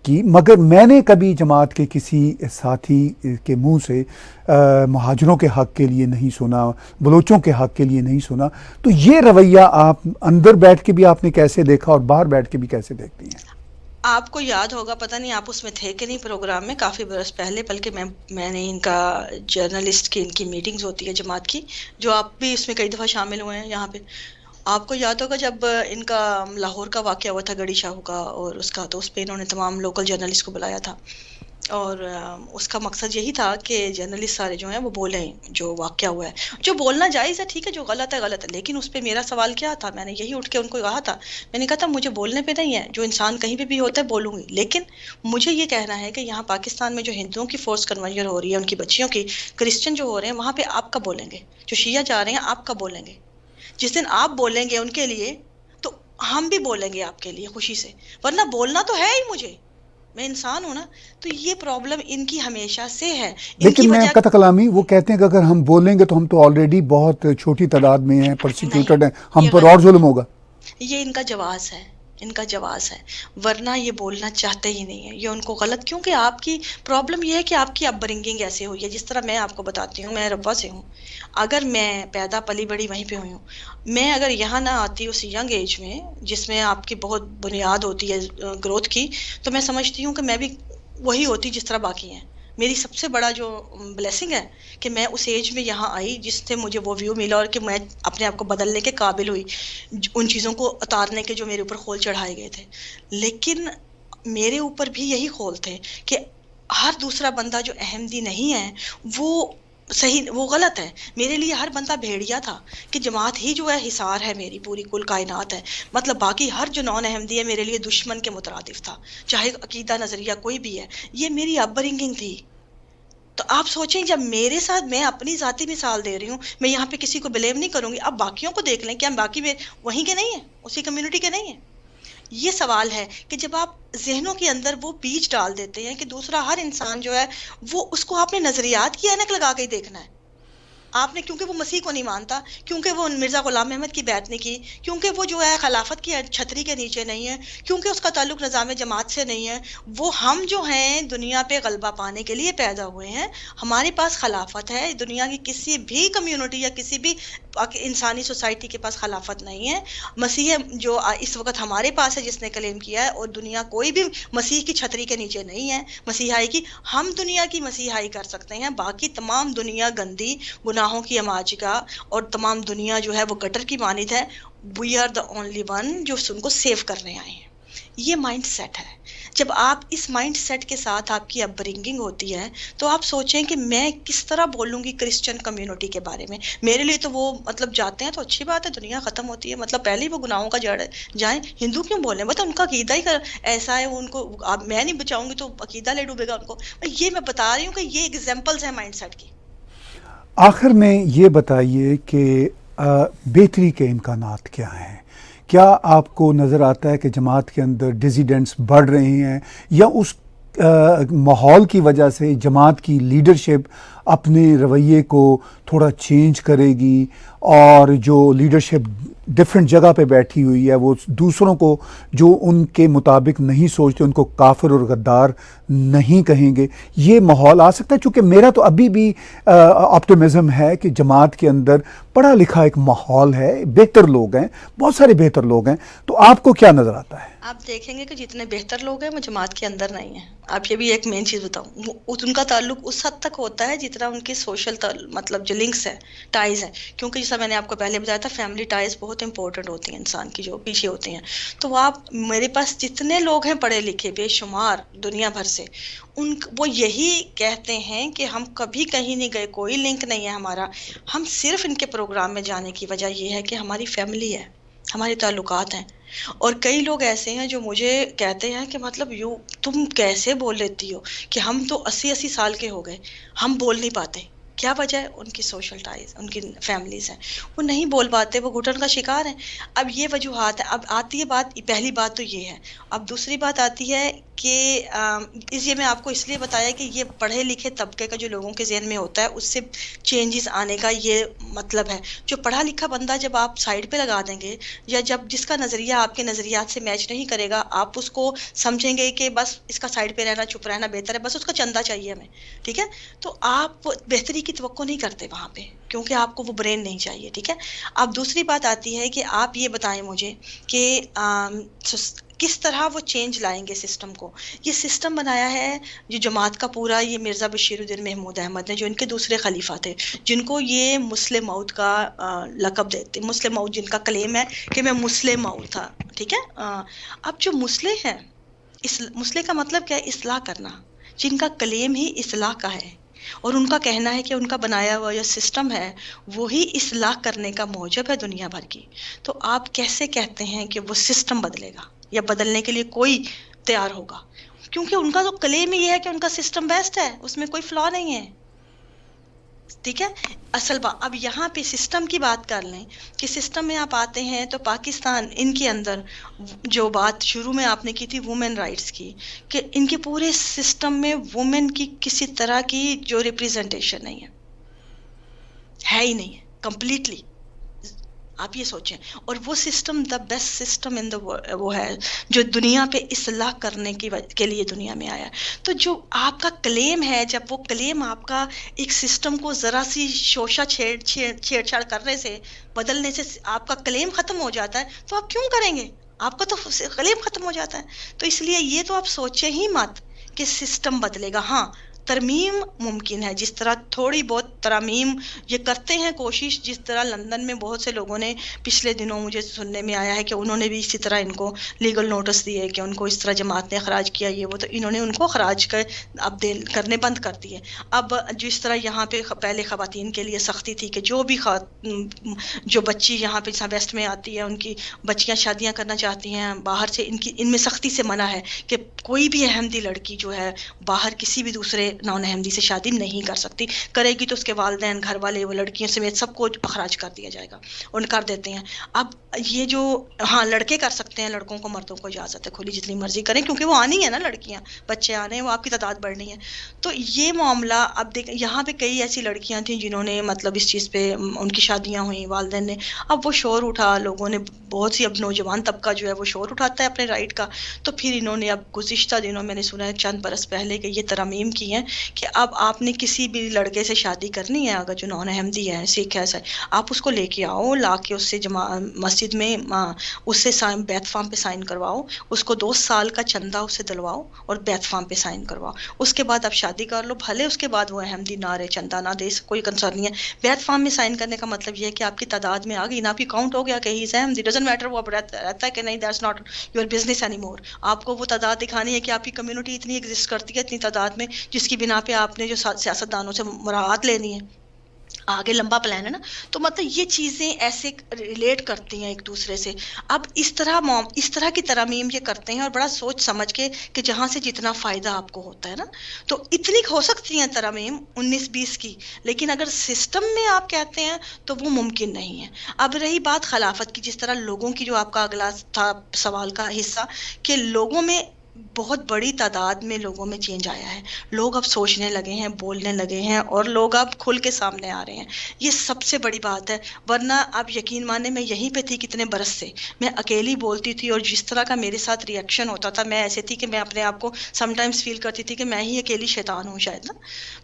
کی، مگر میں نے کبھی جماعت کے کسی ساتھی کے منہ سے مہاجروں کے حق کے لیے نہیں سنا، بلوچوں کے حق کے لیے نہیں سنا. تو یہ رویہ آپ اندر بیٹھ کے بھی آپ نے کیسے دیکھا اور باہر بیٹھ کے بھی کیسے دیکھتی ہیں؟ آپ کو یاد ہوگا، پتہ نہیں آپ اس میں تھے کہ نہیں پروگرام میں، کافی برس پہلے، بلکہ میں نے ان کا جرنلسٹ کی ان کی میٹنگز ہوتی ہے جماعت کی، جو آپ بھی اس میں کئی دفعہ شامل ہوئے ہیں یہاں پہ. آپ کو یاد ہوگا جب ان کا لاہور کا واقعہ ہوا تھا گڑی شاہو کا اور اس کا، تو اس پہ انہوں نے تمام لوکل جرنلسٹ کو بلایا تھا، اور اس کا مقصد یہی تھا کہ جرنلسٹ سارے جو ہیں وہ بولیں جو واقعہ ہوا ہے. جو بولنا جائز ہے، ٹھیک ہے، جو غلط ہے غلط ہے، لیکن اس پہ میرا سوال کیا تھا، میں نے یہی اٹھ کے ان کو کہا تھا، میں نے کہا تھا مجھے بولنے پہ نہیں ہے، جو انسان کہیں پہ بھی ہوتا ہے بولوں گی، لیکن مجھے یہ کہنا ہے کہ یہاں پاکستان میں جو ہندوؤں کی فورس کنورژن ہو رہی ہے، ان کی بچیوں کی، کرسچن جو ہو رہے ہیں، وہاں پہ آپ کا بولیں گے، جو شیعہ جا رہے ہیں آپ کا بولیں گے. جس دن آپ بولیں گے ان کے لیے تو ہم بھی بولیں گے آپ کے لیے خوشی سے، ورنہ بولنا تو ہے ہی مجھے، میں انسان ہوں نا. تو یہ پرابلم ان کی ہمیشہ سے ہے، ان کی لیکن میں وجہ. قطع کلامی، وہ کہتے ہیں کہ اگر ہم بولیں گے تو ہم تو آلریڈی بہت چھوٹی تعداد میں ہیں، پرسیکیوٹڈ ہیں، نہیں، ہم یہ پر اور غلط، ظلم ہوگا. یہ ان کا جواز ہے، ان کا جواز ہے، ورنہ یہ بولنا چاہتے ہی نہیں ہے. یہ ان کو غلط، کیونکہ آپ کی پرابلم یہ ہے کہ آپ کی اپ برنگنگ ایسے ہوئی ہے. جس طرح میں آپ کو بتاتی ہوں، میں ربا سے ہوں، اگر میں پیدا پلی بڑی وہیں پہ ہوئی ہوں، میں اگر یہاں نہ آتی اس ینگ ایج میں جس میں آپ کی بہت بنیاد ہوتی ہے گروتھ کی، تو میں سمجھتی ہوں کہ میں بھی وہی ہوتی جس طرح باقی ہیں. میری سب سے بڑا جو بلیسنگ ہے کہ میں اس ایج میں یہاں آئی جس سے مجھے وہ ویو ملا، اور کہ میں اپنے آپ کو بدلنے کے قابل ہوئی، ان چیزوں کو اتارنے کے جو میرے اوپر خول چڑھائے گئے تھے. لیکن میرے اوپر بھی یہی خول تھے کہ ہر دوسرا بندہ جو احمدی نہیں ہے وہ صحیح، وہ غلط ہے. میرے لیے ہر بندہ بھیڑیا تھا، کہ جماعت ہی جو ہے حصار ہے، میری پوری کل کائنات ہے. مطلب باقی ہر جو نان احمدی ہے میرے لیے دشمن کے مترادف تھا، چاہے عقیدہ نظریہ کوئی بھی ہے. یہ میری اپ برنگنگ تھی. تو آپ سوچیں، جب میرے ساتھ، میں اپنی ذاتی مثال دے رہی ہوں، میں یہاں پہ کسی کو بلیم نہیں کروں گی. اب باقیوں کو دیکھ لیں، کیا باقی میں وہیں کے نہیں ہیں، اسی کمیونٹی کے نہیں ہیں؟ یہ سوال ہے کہ جب آپ ذہنوں کے اندر وہ بیج ڈال دیتے ہیں کہ دوسرا ہر انسان جو ہے وہ، اس کو آپ نے نظریات کی اینک لگا کے ہی دیکھنا ہے. آپ نے، کیونکہ وہ مسیح کو نہیں مانتا، کیونکہ وہ مرزا غلام احمد کی بیعت نہیں کی، کیونکہ وہ جو ہے خلافت کی چھتری کے نیچے نہیں ہے، کیونکہ اس کا تعلق نظام جماعت سے نہیں ہے. وہ ہم جو ہیں دنیا پہ غلبہ پانے کے لیے پیدا ہوئے ہیں. ہمارے پاس خلافت ہے، دنیا کی کسی بھی کمیونٹی یا کسی بھی انسانی سوسائٹی کے پاس خلافت نہیں ہے. مسیح جو اس وقت ہمارے پاس ہے، جس نے کلیم کیا ہے، اور دنیا کوئی بھی مسیح کی چھتری کے نیچے نہیں ہے مسیحائی کی. ہم دنیا کی مسیحائی کر سکتے ہیں، باقی تمام دنیا گندی گناہوں کی اماجگا، اور تمام دنیا جو ہے وہ گٹر کی مانند ہے. We are the only one جو ان کو سیو کرنے آئے ہیں. یہ مائنڈ سیٹ ہے. جب آپ اس مائنڈ سیٹ کے ساتھ آپ کی اپ برنگنگ ہوتی ہے تو آپ سوچیں کہ میں کس طرح بولوں گی کرسچن کمیونٹی کے بارے میں. میرے لیے تو وہ مطلب جاتے ہیں تو اچھی بات ہے، دنیا ختم ہوتی ہے، مطلب پہلے ہی وہ گناہوں کا جڑ جائیں. ہندو کیوں بولیں؟ مطلب ان کا عقیدہ ہی ایسا ہے، ان کو میں نہیں بچاؤں گی تو عقیدہ لے ڈوبے گا ان کو. یہ میں بتا رہی ہوں کہ یہ ایگزامپلز ہیں مائنڈ سیٹ کی. آخر میں یہ بتائیے کہ بہتری کے امکانات کیا ہیں؟ کیا آپ کو نظر آتا ہے کہ جماعت کے اندر ڈیزیڈنٹس بڑھ رہے ہیں، یا اس ماحول کی وجہ سے جماعت کی لیڈرشپ اپنے رویے کو تھوڑا چینج کرے گی، اور جو لیڈرشپ ڈفرینٹ جگہ پہ بیٹھی ہوئی ہے وہ دوسروں کو جو ان کے مطابق نہیں سوچتے ان کو کافر اور غدار نہیں کہیں گے؟ یہ ماحول آ سکتا ہے؟ چونکہ میرا تو ابھی بھی آپٹمزم ہے کہ جماعت کے اندر پڑھا لکھا ایک ماحول ہے، بہتر لوگ ہیں، بہت سارے بہتر لوگ ہیں. تو آپ کو کیا نظر آتا ہے؟ آپ دیکھیں گے کہ جتنے بہتر لوگ ہیں وہ جماعت کے اندر نہیں ہیں. آپ یہ بھی ایک مین چیز بتاؤں، ان کا تعلق اس حد تک ہوتا ہے جتنا ان کی سوشل مطلب جو لنکس ہیں، ٹائز ہیں. کیونکہ جیسا میں نے آپ کو پہلے بتایا تھا، فیملی ٹائز بہت امپورٹنٹ ہوتی ہیں انسان کی جو پیچھے ہوتی ہیں. تو آپ، میرے پاس جتنے لوگ ہیں پڑھے لکھے بے شمار دنیا بھر سے، وہ یہی کہتے ہیں کہ ہم کبھی کہیں نہیں گئے، کوئی لنک نہیں ہے ہمارا. ہم صرف ان کے پروگرام میں جانے کی وجہ یہ ہے کہ ہماری فیملی ہے، ہمارے تعلقات ہیں. اور کئی لوگ ایسے ہیں جو مجھے کہتے ہیں کہ مطلب تم کیسے بول لیتی ہو کہ ہم تو 80 سال کے ہو گئے، ہم بول نہیں پاتے. کیا وجہ ہے؟ ان کی سوشل ٹائز، ان کی فیملیز ہیں، وہ نہیں بول پاتے، وہ گھٹن کا شکار ہیں. اب یہ وجوہات ہیں. اب آتی ہے بات، پہلی بات تو یہ ہے. اب دوسری بات آتی ہے کہ یہ میں آپ کو اس لیے بتایا کہ یہ پڑھے لکھے طبقے کا جو لوگوں کے ذہن میں ہوتا ہے اس سے چینجز آنے کا یہ مطلب ہے. جو پڑھا لکھا بندہ جب آپ سائڈ پہ لگا دیں گے، یا جب جس کا نظریہ آپ کے نظریات سے میچ نہیں کرے گا، آپ اس کو سمجھیں گے کہ بس اس کا سائڈ پہ رہنا، چپ رہنا بہتر ہے، بس اس کا چندہ چاہیے ہمیں، ٹھیک ہے، تو آپ بہتری کی توقع نہیں کرتے وہاں پہ، کیونکہ آپ کو وہ برین نہیں چاہیے، ٹھیک ہے. اب دوسری بات آتی ہے کہ آپ یہ بتائیں مجھے کہ کس طرح وہ چینج لائیں گے سسٹم کو. یہ سسٹم بنایا ہے جو جماعت کا پورا، یہ مرزا بشیر الدین محمود احمد نے، جو ان کے دوسرے خلیفہ تھے، جن کو یہ مسلم موعود کا لقب دیتے، مسلم موعود، جن کا کلیم ہے کہ میں مسلم موعود تھا، ٹھیک ہے. اب جو مسلح ہے، مسلح کا مطلب کیا ہے؟ اصلاح کرنا. جن کا کلیم ہی اصلاح کا ہے، اور ان کا کہنا ہے کہ ان کا بنایا ہوا جو سسٹم ہے وہی اصلاح کرنے کا موجب ہے دنیا بھر کی، تو آپ کیسے کہتے ہیں کہ وہ سسٹم بدلے گا یا بدلنے کے لیے کوئی تیار ہوگا؟ کیونکہ ان کا تو کلیم ہی یہ ہے کہ ان کا سسٹم بیسٹ ہے، اس میں کوئی فلا نہیں ہے، ٹھیک ہے. اصل بات اب یہاں پہ سسٹم کی بات کر لیں کہ سسٹم میں آپ آتے ہیں تو پاکستان، ان کے اندر جو بات شروع میں آپ نے کی تھی وومن رائٹس کی، کہ ان کے پورے سسٹم میں وومن کی کسی طرح کی جو ریپریزنٹیشن نہیں ہے ہی نہیں ہے، کمپلیٹلی. آپ یہ سوچیں، اور وہ سسٹم دا بیسٹ سسٹم ان دا وہ ہے جو دنیا پہ اصلاح کرنے کے لیے دنیا میں آیا. تو جو آپ کا کلیم ہے، جب وہ کلیم آپ کا ایک سسٹم کو ذرا سی شوشہ چھیڑ چھاڑ کرنے سے، بدلنے سے آپ کا کلیم ختم ہو جاتا ہے، تو آپ کیوں کریں گے؟ آپ کا تو کلیم ختم ہو جاتا ہے. تو اس لیے یہ تو آپ سوچیں ہی مت کہ سسٹم بدلے گا. ہاں، ترمیم ممکن ہے، جس طرح تھوڑی بہت ترمیم یہ کرتے ہیں کوشش، جس طرح لندن میں بہت سے لوگوں نے پچھلے دنوں مجھے سننے میں آیا ہے کہ انہوں نے بھی اسی طرح ان کو لیگل نوٹس دیے کہ ان کو اس طرح جماعت نے اخراج کیا، یہ وہ، تو انہوں نے ان کو اخراج اب کرنے بند کر دیے. اب جس طرح یہاں پہ پہلے خواتین کے لیے سختی تھی کہ جو بھی جو بچی یہاں پہ ویسٹ میں آتی ہے، ان کی بچیاں شادیاں کرنا چاہتی ہیں باہر سے، ان میں سختی سے منع ہے کہ کوئی بھی احمدی لڑکی جو ہے باہر کسی بھی دوسرے نان احمدی سے شادی نہیں کر سکتی، کرے گی تو اس کے والدین، گھر والے، وہ لڑکیوں سمیت سب کو اخراج کر دیا جائے گا، ان کر دیتے ہیں. اب یہ جو، ہاں لڑکے کر سکتے ہیں، لڑکوں کو، مردوں کو اجازت ہے کھلی جتنی مرضی کریں، کیونکہ وہ آنی ہے نا، لڑکیاں بچے آنے ہیں، وہ آپ کی تعداد بڑھنی ہے. تو یہ معاملہ اب دیکھ، یہاں پہ کئی ایسی لڑکیاں تھیں جنہوں نے مطلب اس چیز پہ ان کی شادیاں ہوئیں، والدین نے، اب وہ شور اٹھا، لوگوں نے بہت سی، اب نوجوان طبقہ جو ہے وہ شور اٹھاتا ہے اپنے رائٹ کا. تو پھر انہوں نے اب گزشتہ دنوں میں نے سنا ہے چند برس پہلے کہ یہ ترامیم کی ہیں کہ اب آپ نے کسی بھی لڑکے سے شادی کرنی ہے، اگر جو نان احمدی ہے، سکھ ہے، آپ اس کو لے کے آؤ، لا کے اس سے مسجد میں اس سے بیت فارم پہ سائن کرواؤ، اس کو 2 سال کا چندہ اس سے دلواؤ اور بیت فارم پہ سائن کرواؤ، اس کے بعد آپ شادی کر لو. بھلے اس کے بعد وہ احمدی نہ رہے، چندہ نہ دے، کوئی کنسرن نہیں ہے. بیت فارم میں سائن کرنے کا مطلب یہ ہے کہ آپ کی تعداد میں آ گئی نا، آپ کی کاؤنٹ ہو گیا کہ ہی از احمدی، ڈزنٹ میٹر وہ اب رہتا ہے کہ نہیں، that's not your business any more. آپ کو وہ تعداد دکھانی ہے کہ آپ کی کمیونٹی اتنی ایگزسٹ کرتی ہے اتنی تعداد میں، جس کی بنا پہ آپ نے جو سیاستدانوں سے مراعات لینی ہے. آگے لمبا پلان ہے نا. تو مطلب یہ چیزیں ایسے ریلیٹ کرتی ہیں ایک دوسرے سے. اب اس طرح کی ترامیم یہ کرتے ہیں، اور بڑا سوچ سمجھ کے کہ جہاں سے جتنا فائدہ آپ کو ہوتا ہے نا، تو اتنی ہو سکتی ہیں ترامیم 19-20 کی، لیکن اگر سسٹم میں آپ کہتے ہیں تو وہ ممکن نہیں ہے. اب رہی بات خلافت کی، جس طرح لوگوں کی، جو آپ کا اگلا تھا سوال کا حصہ، کہ لوگوں میں بہت بڑی تعداد میں لوگوں میں چینج آیا ہے، لوگ اب سوچنے لگے ہیں، بولنے لگے ہیں، اور لوگ اب کھل کے سامنے آ رہے ہیں. یہ سب سے بڑی بات ہے. ورنہ اب یقین مانے میں یہیں پہ تھی کتنے برس سے، میں اکیلی بولتی تھی، اور جس طرح کا میرے ساتھ ریئیکشن ہوتا تھا، میں ایسے تھی کہ میں اپنے آپ کو سم ٹائمز فیل کرتی تھی کہ میں ہی اکیلی شیطان ہوں شاید نا.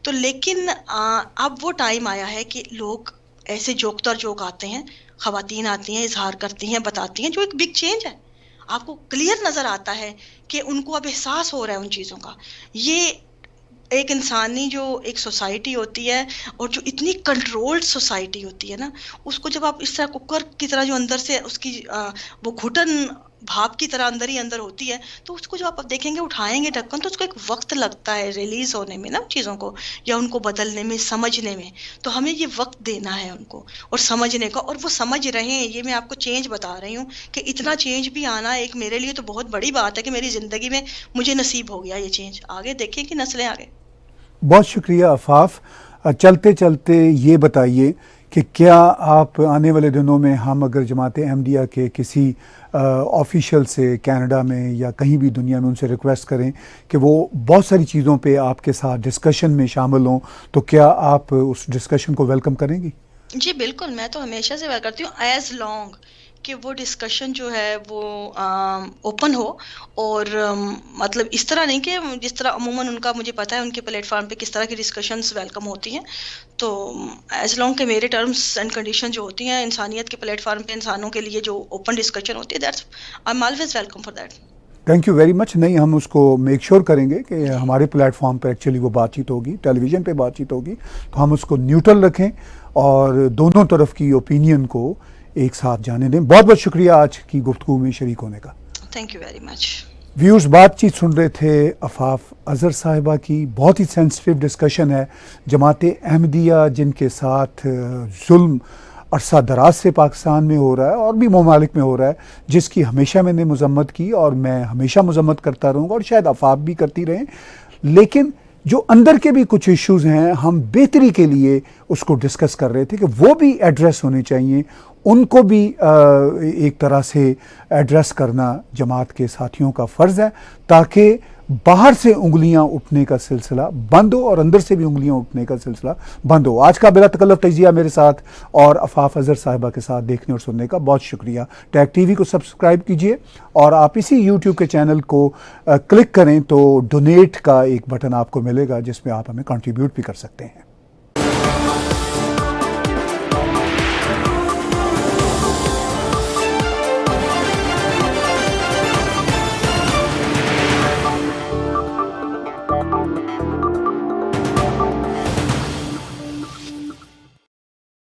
تو لیکن اب وہ ٹائم آیا ہے کہ لوگ ایسے جوک تر جوک آتے ہیں، خواتین آتی ہیں، اظہار کرتی ہیں، بتاتی ہیں، جو ایک بگ چینج ہے. آپ کو کلیئر نظر آتا ہے کہ ان کو اب احساس ہو رہا ہے ان چیزوں کا. یہ ایک انسانی جو ایک سوسائٹی ہوتی ہے، اور جو اتنی کنٹرولڈ سوسائٹی ہوتی ہے نا، اس کو جب آپ اس طرح کوکر کی طرح جو اندر سے اس کی وہ گھٹن بھاپ کی طرح اندر ہی اندر ہوتی ہے، تو اس کو جو آپ دیکھیں گے اٹھائیں گے ڈھکن، تو اس کو ایک وقت لگتا ہے ریلیز ہونے میں نا چیزوں کو، یا ان کو بدلنے میں، سمجھنے میں. تو ہمیں یہ وقت دینا ہے ان کو اور سمجھنے کا، اور وہ سمجھ رہے ہیں. یہ میں آپ کو چینج بتا رہی ہوں کہ اتنا چینج بھی آنا ایک میرے لیے تو بہت بڑی بات ہے کہ میری زندگی میں مجھے نصیب ہو گیا یہ چینج. آگے دیکھیں کہ نسلیں آگے. بہت شکریہ آفاف. چلتے چلتے یہ بتائیے کہ کیا آپ آنے والے دنوں میں ہم اگر جماعت احمدیہ کے کسی آفیشیل سے کینیڈا میں یا کہیں بھی دنیا میں ان سے ریکویسٹ کریں کہ وہ بہت ساری چیزوں پہ آپ کے ساتھ ڈسکشن میں شامل ہوں، تو کیا آپ اس ڈسکشن کو ویلکم کریں گی؟ جی بالکل، میں تو ہمیشہ سے ویل کرتی ہوں ایز لانگ کہ وہ ڈسکشن جو ہے وہ اوپن ہو، اور مطلب اس طرح نہیں کہ جس طرح عموماً ان کا مجھے پتہ ہے ان کے پلیٹ فارم پہ کس طرح کی ڈسکشنز ویلکم ہوتی ہیں، تو ایز لانگ کہ میرے ٹرمز اینڈ کنڈیشن جو ہوتی ہیں انسانیت کے پلیٹ فارم پہ انسانوں کے لیے جو اوپن ڈسکشن ہوتی ہے، that's I am always welcome for that. Thank you very much. نہیں، ہم اس کو میک شیور کریں گے کہ ہمارے پلیٹ فارم پہ ایکچولی وہ بات چیت ہوگی، ٹیلی ویژن پہ بات چیت ہوگی، تو ہم اس کو نیوٹرل رکھیں اور دونوں طرف کی اوپینین کو ایک ساتھ جانے دیں. بہت بہت شکریہ آج کی گفتگو میں شریک ہونے کا. Thank you very much. Viewers, بات چیت سن رہے تھے عفاف اظہر صاحبہ کی. بہت ہی سینسٹیو ڈسکشن ہے جماعت احمدیہ جن کے ساتھ ظلم عرصہ دراز سے پاکستان میں ہو رہا ہے اور بھی ممالک میں ہو رہا ہے، جس کی ہمیشہ میں نے مذمت کی اور میں ہمیشہ مذمت کرتا رہوں گا اور شاید عفاف بھی کرتی رہیں. لیکن جو اندر کے بھی کچھ ایشوز ہیں، ہم بہتری کے لیے اس کو ڈسکس کر رہے تھے کہ وہ بھی ایڈریس ہونے چاہیے، ان کو بھی ایک طرح سے ایڈریس کرنا جماعت کے ساتھیوں کا فرض ہے، تاکہ باہر سے انگلیاں اٹھنے کا سلسلہ بند ہو اور اندر سے بھی انگلیاں اٹھنے کا سلسلہ بند ہو. آج کا بلا تکلف تجزیہ میرے ساتھ اور عفاف اظہر صاحبہ کے ساتھ دیکھنے اور سننے کا بہت شکریہ. ٹیگ ٹی وی کو سبسکرائب کیجئے اور آپ اسی یوٹیوب کے چینل کو کلک کریں تو ڈونیٹ کا ایک بٹن آپ کو ملے گا جس میں آپ ہمیں کنٹریبیوٹ بھی کر سکتے ہیں.